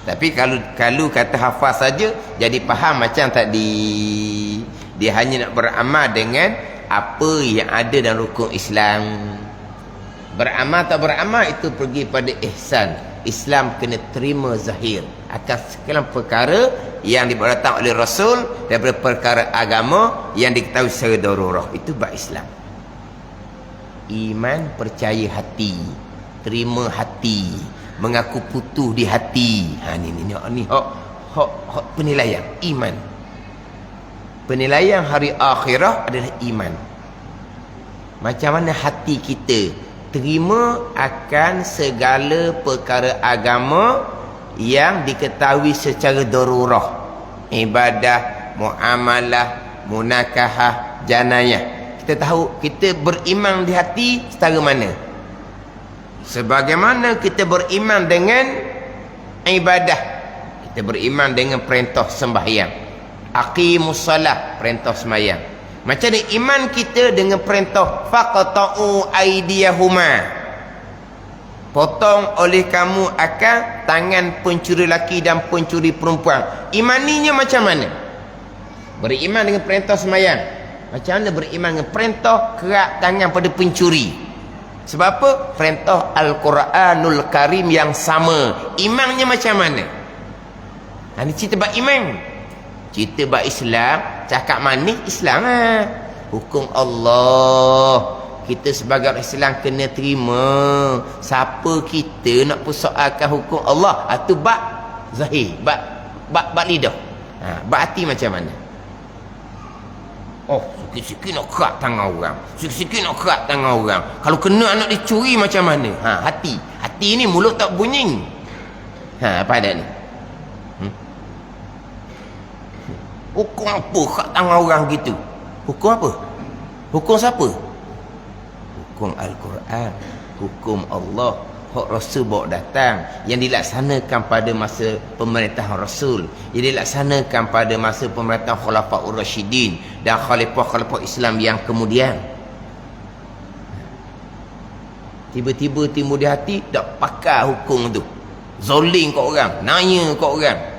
Speaker 1: Tapi kalau kata hafaz saja jadi faham macam tadi. Dia hanya nak beramal dengan apa yang ada dalam rukun Islam. Beramal tak beramal itu pergi pada ihsan. Islam kena terima zahir akan segala perkara yang diberitakan oleh Rasul daripada perkara agama yang diketahui secara darurah. Itu bab Islam. Iman percaya hati, terima hati, mengaku putus di hati. Ni hak penilaian iman. Penilaian hari akhirah adalah iman. Macam mana hati kita terima akan segala perkara agama yang diketahui secara darurah. Ibadah, muamalah, munakahah, janayah. Kita tahu, kita beriman di hati setara mana. Sebagaimana kita beriman dengan ibadah. Kita beriman dengan perintah sembahyang. Aqimus salah, perintah sembahyang. Macam ni iman kita dengan perintah faqta'u aydiyahuma. Potong oleh kamu akan tangan pencuri lelaki dan pencuri perempuan. Imaninya macam mana? Beriman dengan perintah sembahyang. Macam mana beriman dengan perintah kerak tangan pada pencuri? Sebab apa? Perintah Al-Quranul Karim yang sama. Imannya macam mana? Ini cerita bab iman. Cerita bab Islam, cakap manis Islam lah. Hukum Allah. Kita sebagai orang Islam kena terima. Siapa kita nak persoalkan hukum Allah? Itu bab zahir, bab lidah. Bab hati macam mana? Oh, sikit-sikit nak kerat tangan orang. Sikit-sikit nak kerat tangan orang. Kalau kena anak dicuri macam mana? Hati. Hati ni mulut tak bunyi. Apa ada ni? Hukum apa kat tangan orang gitu? Hukum apa? Hukum siapa? Hukum Al-Quran. Hukum Allah. Hak Rasul bawa datang. Yang dilaksanakan pada masa pemerintahan Rasul. Yang dilaksanakan pada masa pemerintahan Khulafaur Rasyidin. Dan khalifah-khalifah Islam yang kemudian. Tiba-tiba timbul di hati, tak pakai hukum tu. Zoling kat orang. Nanya kat orang.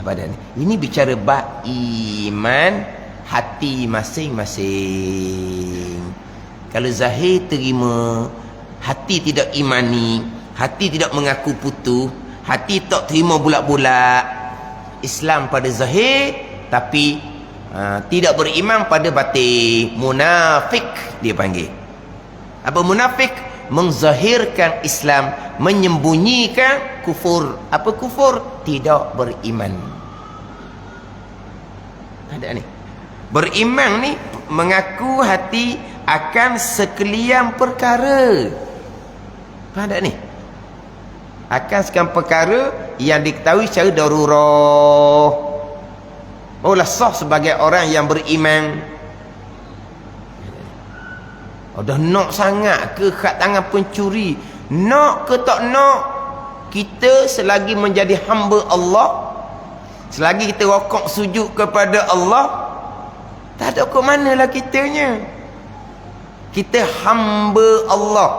Speaker 1: Badan. Ini bicara bab iman hati masing-masing. Kalau zahir terima, hati tidak imani, hati tidak mengaku putus, hati tak terima bulat-bulat. Islam pada zahir tapi tidak beriman pada batin. Munafik dia panggil. Apa munafik? Menzahirkan Islam, menyembunyikan kufur. Apa kufur? Tidak beriman. Ada ni. Beriman ni mengaku hati akan sekalian perkara. Ada ni. Akan sekalian perkara yang diketahui secara darurah. Barulah sah sebagai orang yang beriman. Dah nak sangat ke kat tangan pencuri? Nak ke tak nak? Kita selagi menjadi hamba Allah, selagi kita rokok sujud kepada Allah, tak ada ke manalah kitanya. Kita hamba Allah.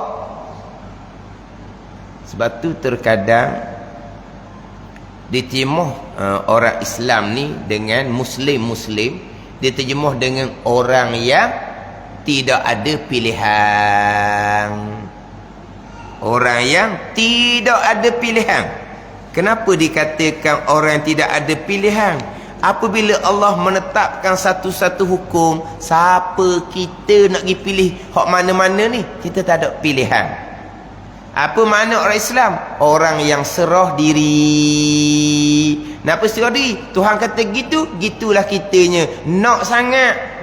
Speaker 1: Sebab tu terkadang diterjemah orang Islam ni dengan Muslim-Muslim, diterjemah dengan orang yang tidak ada pilihan. Orang yang tidak ada pilihan. Kenapa dikatakan orang yang tidak ada pilihan? Apabila Allah menetapkan satu-satu hukum, siapa kita nak pergi pilih hak mana-mana ni? Kita tak ada pilihan. Apa makna orang Islam? Orang yang serah diri. Kenapa serah diri? Tuhan kata gitu, gitulah kitanya. Nak sangat,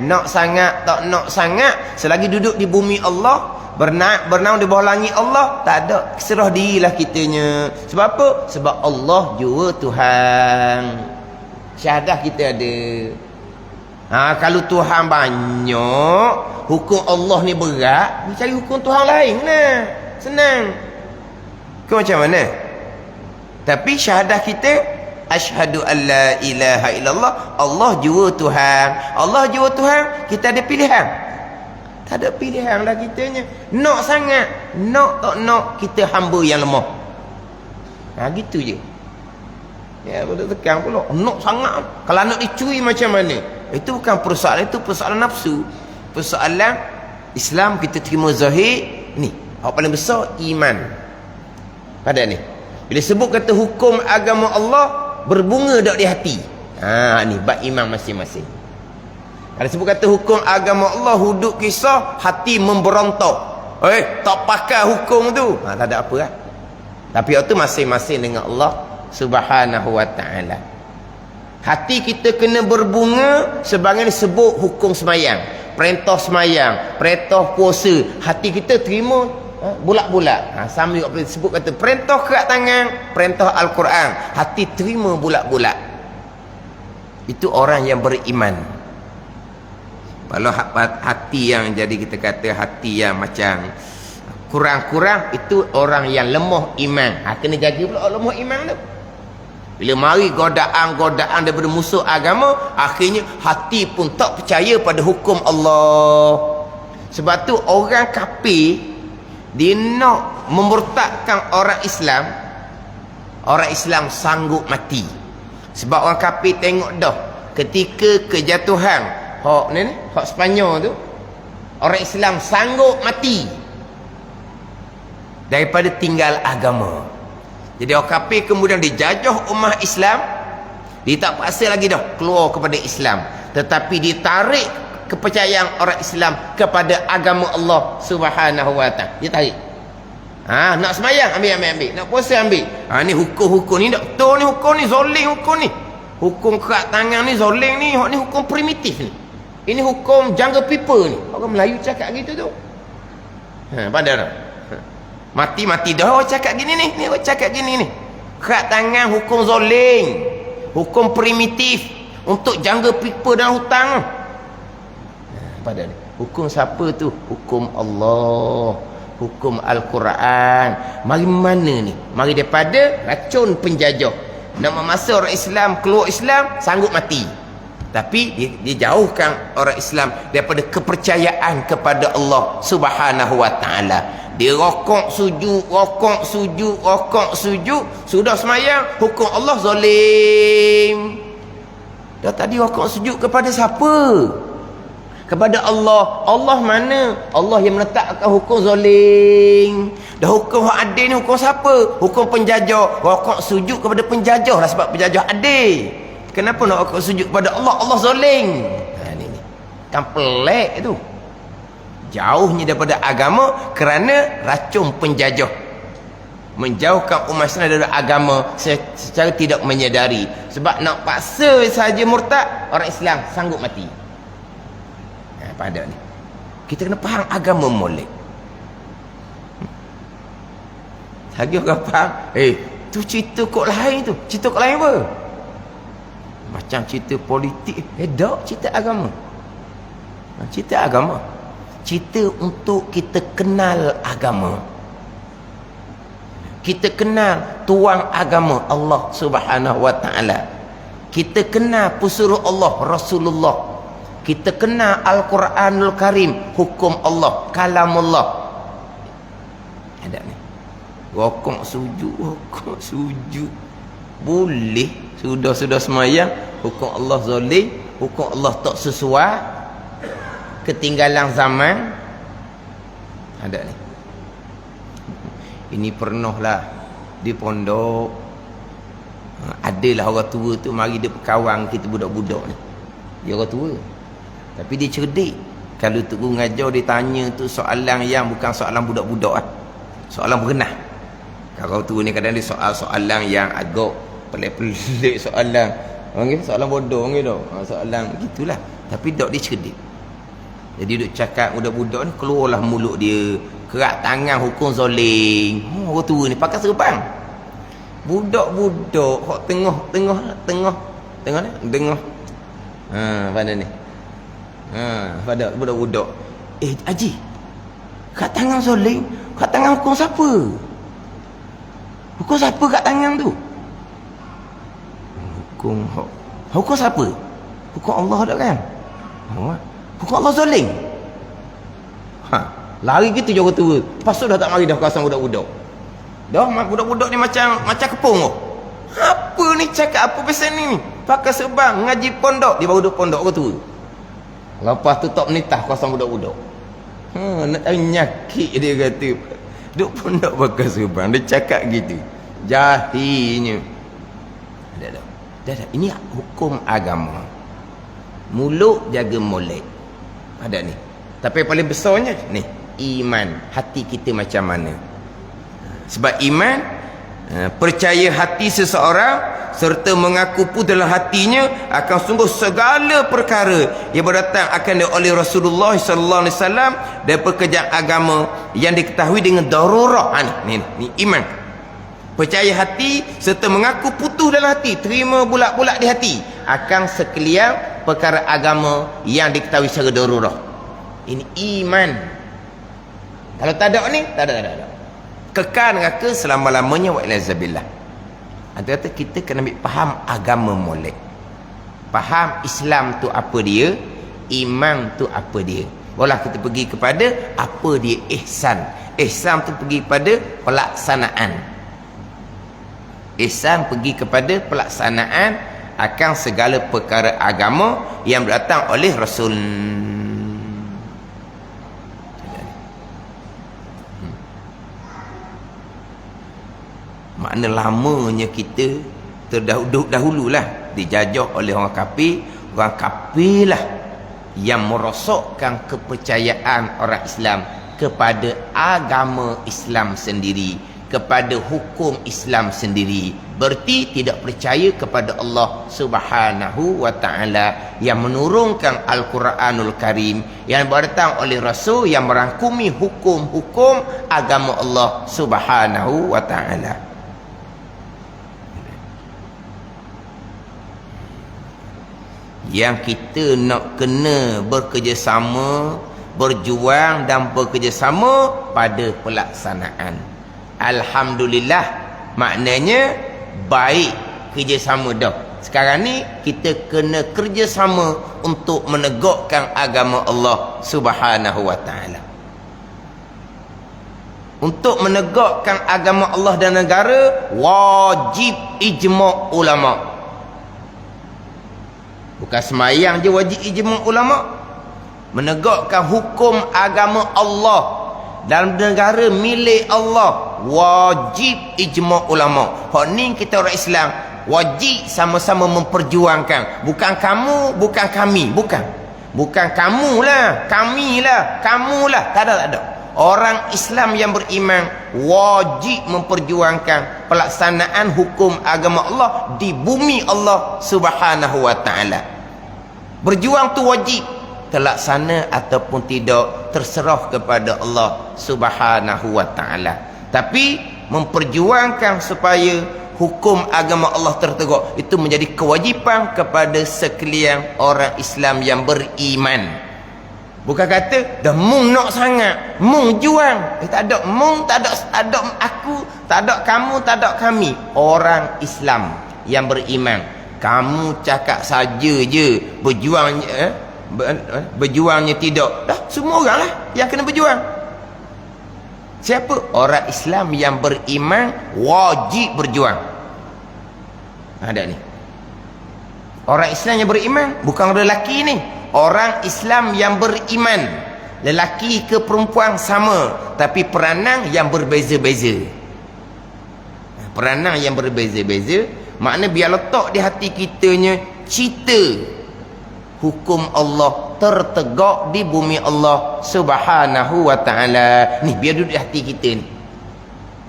Speaker 1: tak nak sangat. Selagi duduk di bumi Allah, bernaung di bawah langit Allah, tak ada. Serah dirilah kitanya. Sebab apa? Sebab Allah jua Tuhan. Syahadah kita ada. Kalau Tuhan banyak, hukum Allah ni berat, dia cari hukum Tuhan lain lah. Senang. Kau macam mana? Tapi syahadah kita, asyhadu an la ilaha illallah, Allah jua Tuhan. Allah jua Tuhan, kita ada pilihan? Tak ada pilihan lah kitanya. Nak sangat, nak tak nak, kita hamba yang lemah. Gitu je. Ya, boleh tekan pula. Nak sangat. Kalau nak dicuri macam mana? Itu bukan persoalan, itu persoalan nafsu. Persoalan Islam kita terima zahir ni. Hak paling besar iman. Pada ni. Bila sebut kata hukum agama Allah berbunga dak di hati. Ni bab iman masing-masing. Kalau sebut kata hukum agama Allah hudud kisah, hati memberontak. Tak pakai hukum tu. Tak ada apa lah. Tapi itu masing-masing dengan Allah Subhanahu wa ta'ala. Hati kita kena berbunga sebagai disebut hukum semayang, perintah semayang, perintah puasa. Hati kita terima bulat-bulat. Sama juga sebut kata perintah kerat tangan, perintah Al-Quran, hati terima bulat-bulat. Itu orang yang beriman. Kalau hati yang jadi kita kata hati yang macam kurang-kurang, itu orang yang lemah iman. Kena jaga pula lemah iman tu. Bila mari godaan-godaan daripada musuh agama, akhirnya hati pun tak percaya pada hukum Allah. Sebab tu orang kafir, dia nak memurtadkan orang Islam sanggup mati. Sebab orang kafir tengok dah, ketika kejatuhan hak Sepanyol tu, orang Islam sanggup mati daripada tinggal agama. Jadi orang kafir kemudian dijajah umat Islam, dia tak paksa lagi dah keluar kepada Islam, tetapi ditarik kepercayaan orang Islam kepada agama Allah Subhanahu wa ta'ala. Dia tarik. Nak semayang ambil. Nak puasa ambil. Ni hukum-hukum ni tak betul ni, hukum ni zoling, hukum ni. Hukum kerat tangan ni zoling ni, ni hukum primitif ni. Ini hukum jungle people ni. Orang Melayu cakap gitu tu. Pandai tak? Mati-mati dah orang cakap gini ni. Ni orang cakap gini ni. Kerat tangan hukum zoling, hukum primitif untuk jungle people dalam hutang. Pada ni. Hukum siapa tu? Hukum Allah, hukum Al-Quran. Mari mana ni? Mari daripada racun penjajah. Nak memaksa orang Islam keluar Islam, sanggup mati. Tapi dia jauhkan orang Islam daripada kepercayaan kepada Allah Subhanahu wa ta'ala. Dia rokok sujud, sudah semayang, hukum Allah zalim. Dah tadi rokok sujud kepada siapa? Kepada Allah. Allah mana? Allah yang meletakkan hukum zalim. Dah hukum hak adil ni hukum siapa? Hukum penjajah. Rokok sujud kepada penjajah lah, sebab penjajah adil. Kenapa nak rokok sujud kepada Allah? Allah zalim. Ni kan pelik tu. Jauhnya daripada agama kerana racun penjajah. Menjauhkan umat Islam daripada agama secara tidak menyedari. Sebab nak paksa saja murtad, orang Islam sanggup mati. Pada ni kita kena faham agama molek. Lagi orang faham, tu cerita kok lain tu. Cerita kok lain apa? Macam cerita politik. Tak, cerita agama. Cerita agama. Cerita untuk kita kenal agama. Kita kenal tuang agama Allah Subhanahu wa ta'ala. Kita kenal pesuruh Allah Rasulullah. Kita kenal Al-Quranul Karim, hukum Allah, kalamullah. Ada ni. Rokok sujud. Boleh. Sudah semayang, hukum Allah zalim, hukum Allah tak sesuai, ketinggalan zaman. Ada ni. Ini pernah lah di pondok. Adalah orang tua tu mari dia berkawan kita budak-budak ni. Dia orang tua. Tapi dia cerdik. Kalau cikgu mengajar dia tanya tu soalan yang bukan soalan budak-budak soalan berenah. Kalau tu ni kadang dia soalan yang agak pelik-pelik, soalan soalan bodoh gitu. Soalan gitulah. Tapi dok dia cerdik. Jadi duk cakap budak-budak ni keluarlah mulut dia, kerak tangan hukum zoling. Orang tua ni pakai serban. Budak-budak hok tengah pada ni. Pada budak-budak. Haji, kat tangan zoling, kat tangan hukum siapa? Hukum siapa kat tangan tu? Hukum siapa? Hukum Allah tak kan? Hukum Allah zoling. Lari gitu je orang tua. Pasal dah tak mari dah kawasan budak-budak. Dah budak-budak ni macam kepung tu. Apa ni cakap apa pasal ni? Pakai serban ngaji pondok, dia baru duduk pondok orang tua. Lepas tu tak menitah kawasan budak-budak. Nak tahu nyakit dia kata. Duduk pondok pakai serban, dia cakap gitu. Jahilnya. Dah. Ini hukum agama. Mulut jaga molek. Ada ni. Tapi paling besarnya ni, iman. Hati kita macam mana? Sebab iman, percaya hati seseorang serta mengaku pun dalam hatinya akan sungguh segala perkara yang berdatang akan oleh Rasulullah sallallahu alaihi wasallam dan pekerjaan agama yang diketahui dengan darurat. Ni iman. Percaya hati serta mengaku putus dalam hati, terima bulat-bulat di hati akan sekalian perkara agama yang diketahui secara darurat. Ini iman. Kalau tak ada ni, tak ada. Kekal neraka selama-lamanya wa ilazabillah. Kata kita kena ambil faham agama molek. Faham Islam tu apa dia, iman tu apa dia. Barulah kita pergi kepada apa dia ihsan. Ihsan tu pergi pada pelaksanaan. Ihsan pergi kepada pelaksanaan akan segala perkara agama yang datang oleh Rasul. Makna lamanya kita terdahululah dijajah oleh orang kafir. Orang kafir lah yang merosakkan kepercayaan orang Islam kepada agama Islam sendiri, kepada hukum Islam sendiri. Berarti tidak percaya kepada Allah Subhanahu wa ta'ala yang menurunkan Al-Quranul Karim, yang datang oleh Rasul yang merangkumi hukum-hukum agama Allah Subhanahu wa ta'ala. Yang kita nak kena bekerjasama, berjuang dan bekerjasama pada pelaksanaan. Alhamdulillah, maknanya baik kerjasama dah. Sekarang ni kita kena kerjasama untuk menegakkan agama Allah Subhanahu wa ta'ala. Untuk menegakkan agama Allah dan negara, wajib ijma' ulama'. Bukan semayang je wajib ijma' ulama'. Menegakkan hukum agama Allah dalam negara milik Allah, wajib ijma' ulama'. Hak ni kita orang Islam wajib sama-sama memperjuangkan. Bukan kamu, bukan kami, bukan kamulah, kamilah, kamulah. Tak ada. Orang Islam yang beriman wajib memperjuangkan pelaksanaan hukum agama Allah di bumi Allah Subhanahu wa ta'ala. Berjuang tu wajib, terlaksana ataupun tidak terserah kepada Allah Subhanahu wa ta'ala. Tapi memperjuangkan supaya hukum agama Allah tertegak, itu menjadi kewajipan kepada sekalian orang Islam yang beriman. Bukan kata dah mung nak sangat, mung juang. Tak ada mung, tak ada aku, tak ada kamu, tak ada kami. Orang Islam yang beriman, kamu cakap saja je berjuangnya, berjuangnya tidak. Dah semua orang lah yang kena berjuang. Siapa? Orang Islam yang beriman wajib berjuang. Ada ni. Orang Islam yang beriman, bukan orang lelaki ni. Orang Islam yang beriman, lelaki ke perempuan sama, tapi peranan yang berbeza-beza. Peranan yang berbeza-beza, makna biar letak di hati kitanya cita hukum Allah tertegak di bumi Allah Subhanahu wa ta'ala. Ni biar duduk di hati kita ni.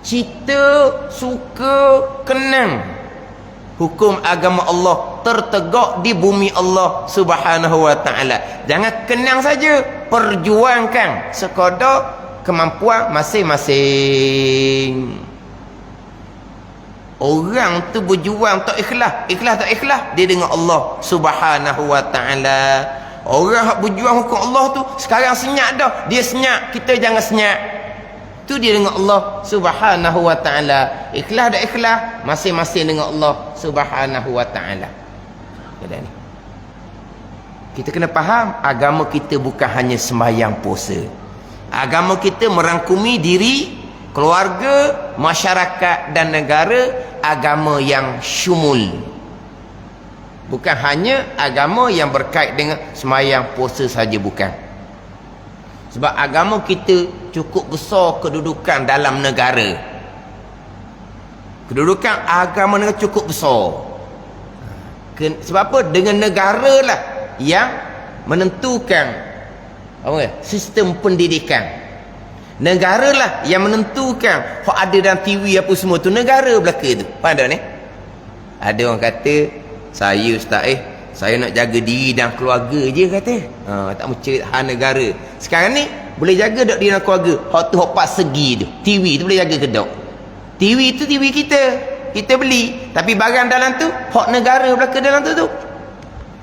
Speaker 1: Cita, suka, kenang hukum agama Allah tertegak di bumi Allah Subhanahu wa ta'ala. Jangan kenang saja, perjuangkan. Sekadar kemampuan masing-masing. Orang tu berjuang tak ikhlas, tak ikhlas, dia dengan Allah Subhanahu wa taala. Orang hak berjuang hukum Allah tu sekarang senyap dah, dia senyap, kita jangan senyap. Tu dia dengan Allah Subhanahu wa taala. Ikhlas tak ikhlas, masing-masing dengan Allah Subhanahu wa taala. Kita kena faham, agama kita bukan hanya sembahyang puasa. Agama kita merangkumi diri, keluarga, masyarakat dan negara. Agama yang syumul, bukan hanya agama yang berkait dengan sembahyang puasa saja, bukan. Sebab agama kita cukup besar kedudukan dalam negara. Kedudukan agama negara cukup besar. Sebab apa? Dengan negara lah yang menentukan sistem pendidikan. Negara lah yang menentukan hak ada dalam TV apa semua tu, negara belaka tu. Faham tak ni? Ada orang kata, saya ustaz saya nak jaga diri dan keluarga je kata. Tak mau cerita hal negara. Sekarang ni boleh jaga tak diri dan keluarga? Hak tu hak pas segi tu. TV tu boleh jaga ke tak? TV tu TV kita. Kita beli. Tapi barang dalam tu hak negara belaka dalam tu.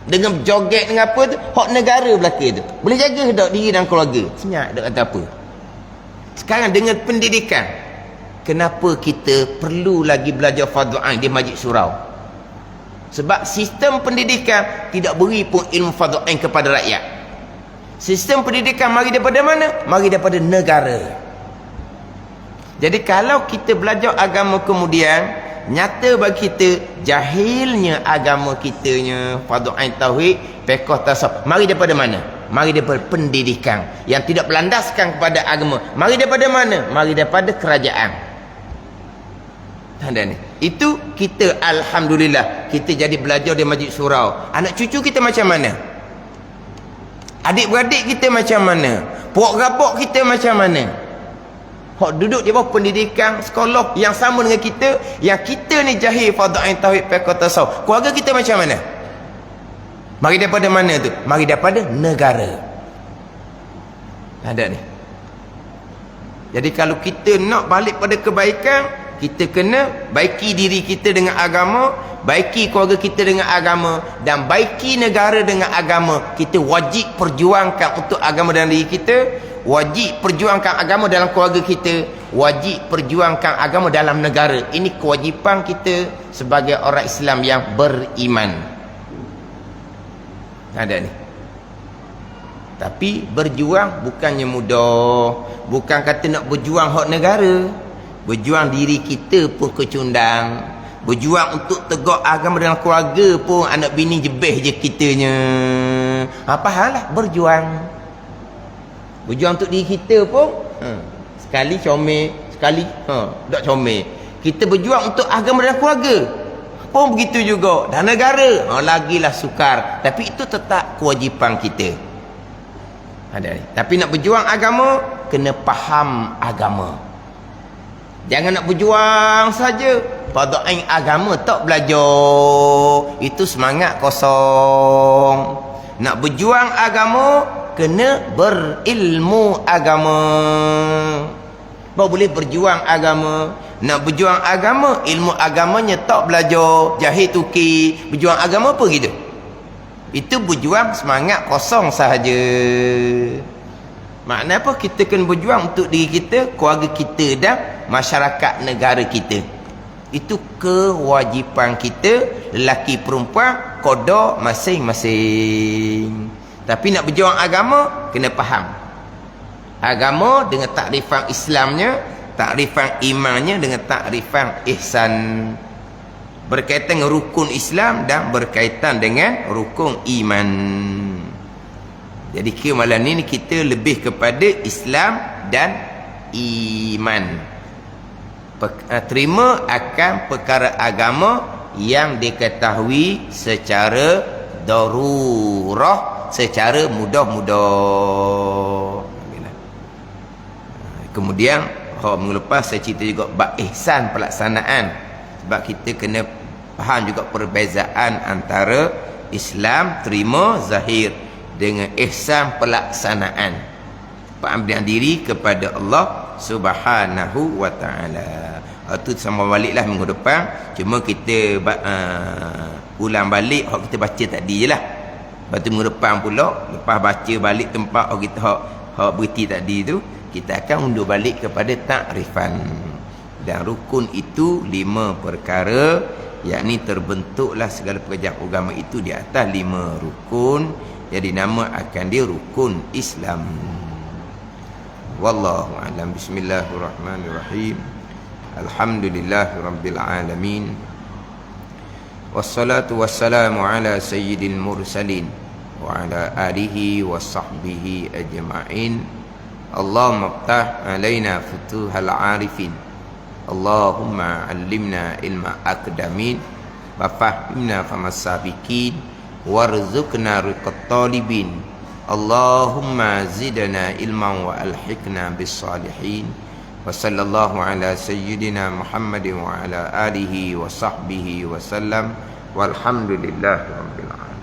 Speaker 1: Dengan joget dengan apa tu, hak negara belaka tu. Boleh jaga ke tak diri dan keluarga? Senyap tak kata apa. Sekarang dengan pendidikan, kenapa kita perlu lagi belajar fardu ain di Majlis Surau? Sebab sistem pendidikan tidak beri pun ilmu fardu ain kepada rakyat. Sistem pendidikan mari daripada mana? Mari daripada negara. Jadi kalau kita belajar agama kemudian nyata bagi kita jahilnya agama kitanya, fardu ain tauhid, fiqh tasawuf, mari daripada mana? Mari daripada pendidikan yang tidak berlandaskan kepada agama. Mari daripada mana? Mari daripada kerajaan. Tanda ni. Itu kita alhamdulillah kita jadi belajar di Majlis Surau. Anak cucu kita macam mana? Adik-beradik kita macam mana? Puak rabak kita macam mana? Hak duduk di bawah pendidikan sekolah yang sama dengan kita, yang kita ni jahil fardu ain tauhid fiqh tasawuf. Keluarga kita macam mana? Mari daripada mana tu? Mari daripada negara. Ada ni. Jadi kalau kita nak balik pada kebaikan, kita kena baiki diri kita dengan agama, baiki keluarga kita dengan agama, dan baiki negara dengan agama. Kita wajib perjuangkan untuk agama dalam diri kita, wajib perjuangkan agama dalam keluarga kita, wajib perjuangkan agama dalam negara. Ini kewajipan kita sebagai orang Islam yang beriman. Ada ni. Tapi berjuang bukannya mudah. Bukan kata nak berjuang hak negara. Berjuang diri kita pun kecundang. Berjuang untuk tegak agama dalam keluarga pun anak bini jebeh je kitanya. Apa hal lah berjuang. Berjuang untuk diri kita pun sekali comel, sekali tak comel. Kita berjuang untuk agama dalam keluarga pun begitu juga, dan negara lagilah sukar. Tapi itu tetap kewajipan kita. Ada ni. Tapi nak berjuang agama kena faham agama. Jangan nak berjuang saja fardu ain agama tak belajar, itu semangat kosong. Nak berjuang agama kena berilmu agama, baru boleh berjuang agama. Nak berjuang agama, ilmu agamanya tak belajar, jahil tuki, berjuang agama apa gitu? Itu berjuang semangat kosong sahaja. Makna apa? Kita kena berjuang untuk diri kita, keluarga kita dan masyarakat negara kita. Itu kewajipan kita, lelaki perempuan, qada masing-masing. Tapi nak berjuang agama kena faham agama dengan takrifan Islamnya, takrifan imannya dengan takrifan ihsan, berkaitan dengan rukun Islam dan berkaitan dengan rukun iman. Jadi malam ni kita lebih kepada Islam dan iman. Terima akan perkara agama yang diketahui secara darurah, secara mudah-mudah. Kemudian minggu lepas saya cerita juga bab ihsan pelaksanaan. Sebab kita kena faham juga perbezaan antara Islam terima zahir dengan ihsan pelaksanaan. pengabdian diri kepada Allah Subhanahu wa taala. Itu sama baliklah minggu depan. Cuma kita ulang balik hak kita baca tadi je lah. Lepas tu minggu depan pula, lepas baca balik tempat hak kita hak berhenti tadi tu, kita akan undur balik kepada takrifan. Dan rukun itu 5 perkara, yakni terbentuklah segala pekerjaan agama itu di atas 5 rukun. Jadi nama akan dia rukun Islam. Wallahu a'lam. Bismillahirrahmanirrahim. Alhamdulillahirabbil alamin. Wassalatu wassalamu ala sayyidil mursalin wa ala alihi wa sahbihi ajma'in. Allahumma iftah alaina futuhal arifin. Allahumma allimna ilma akdamin wa fahimna famas sabiqin warzuqna riqat talibin. Allahumma zidna ilman wa alhiqna bis salihin. Wa sallallahu ala sayyidina Muhammadin wa ala alihi wa sahbihi wa sallam. Walhamdulillahi rabbil alamin.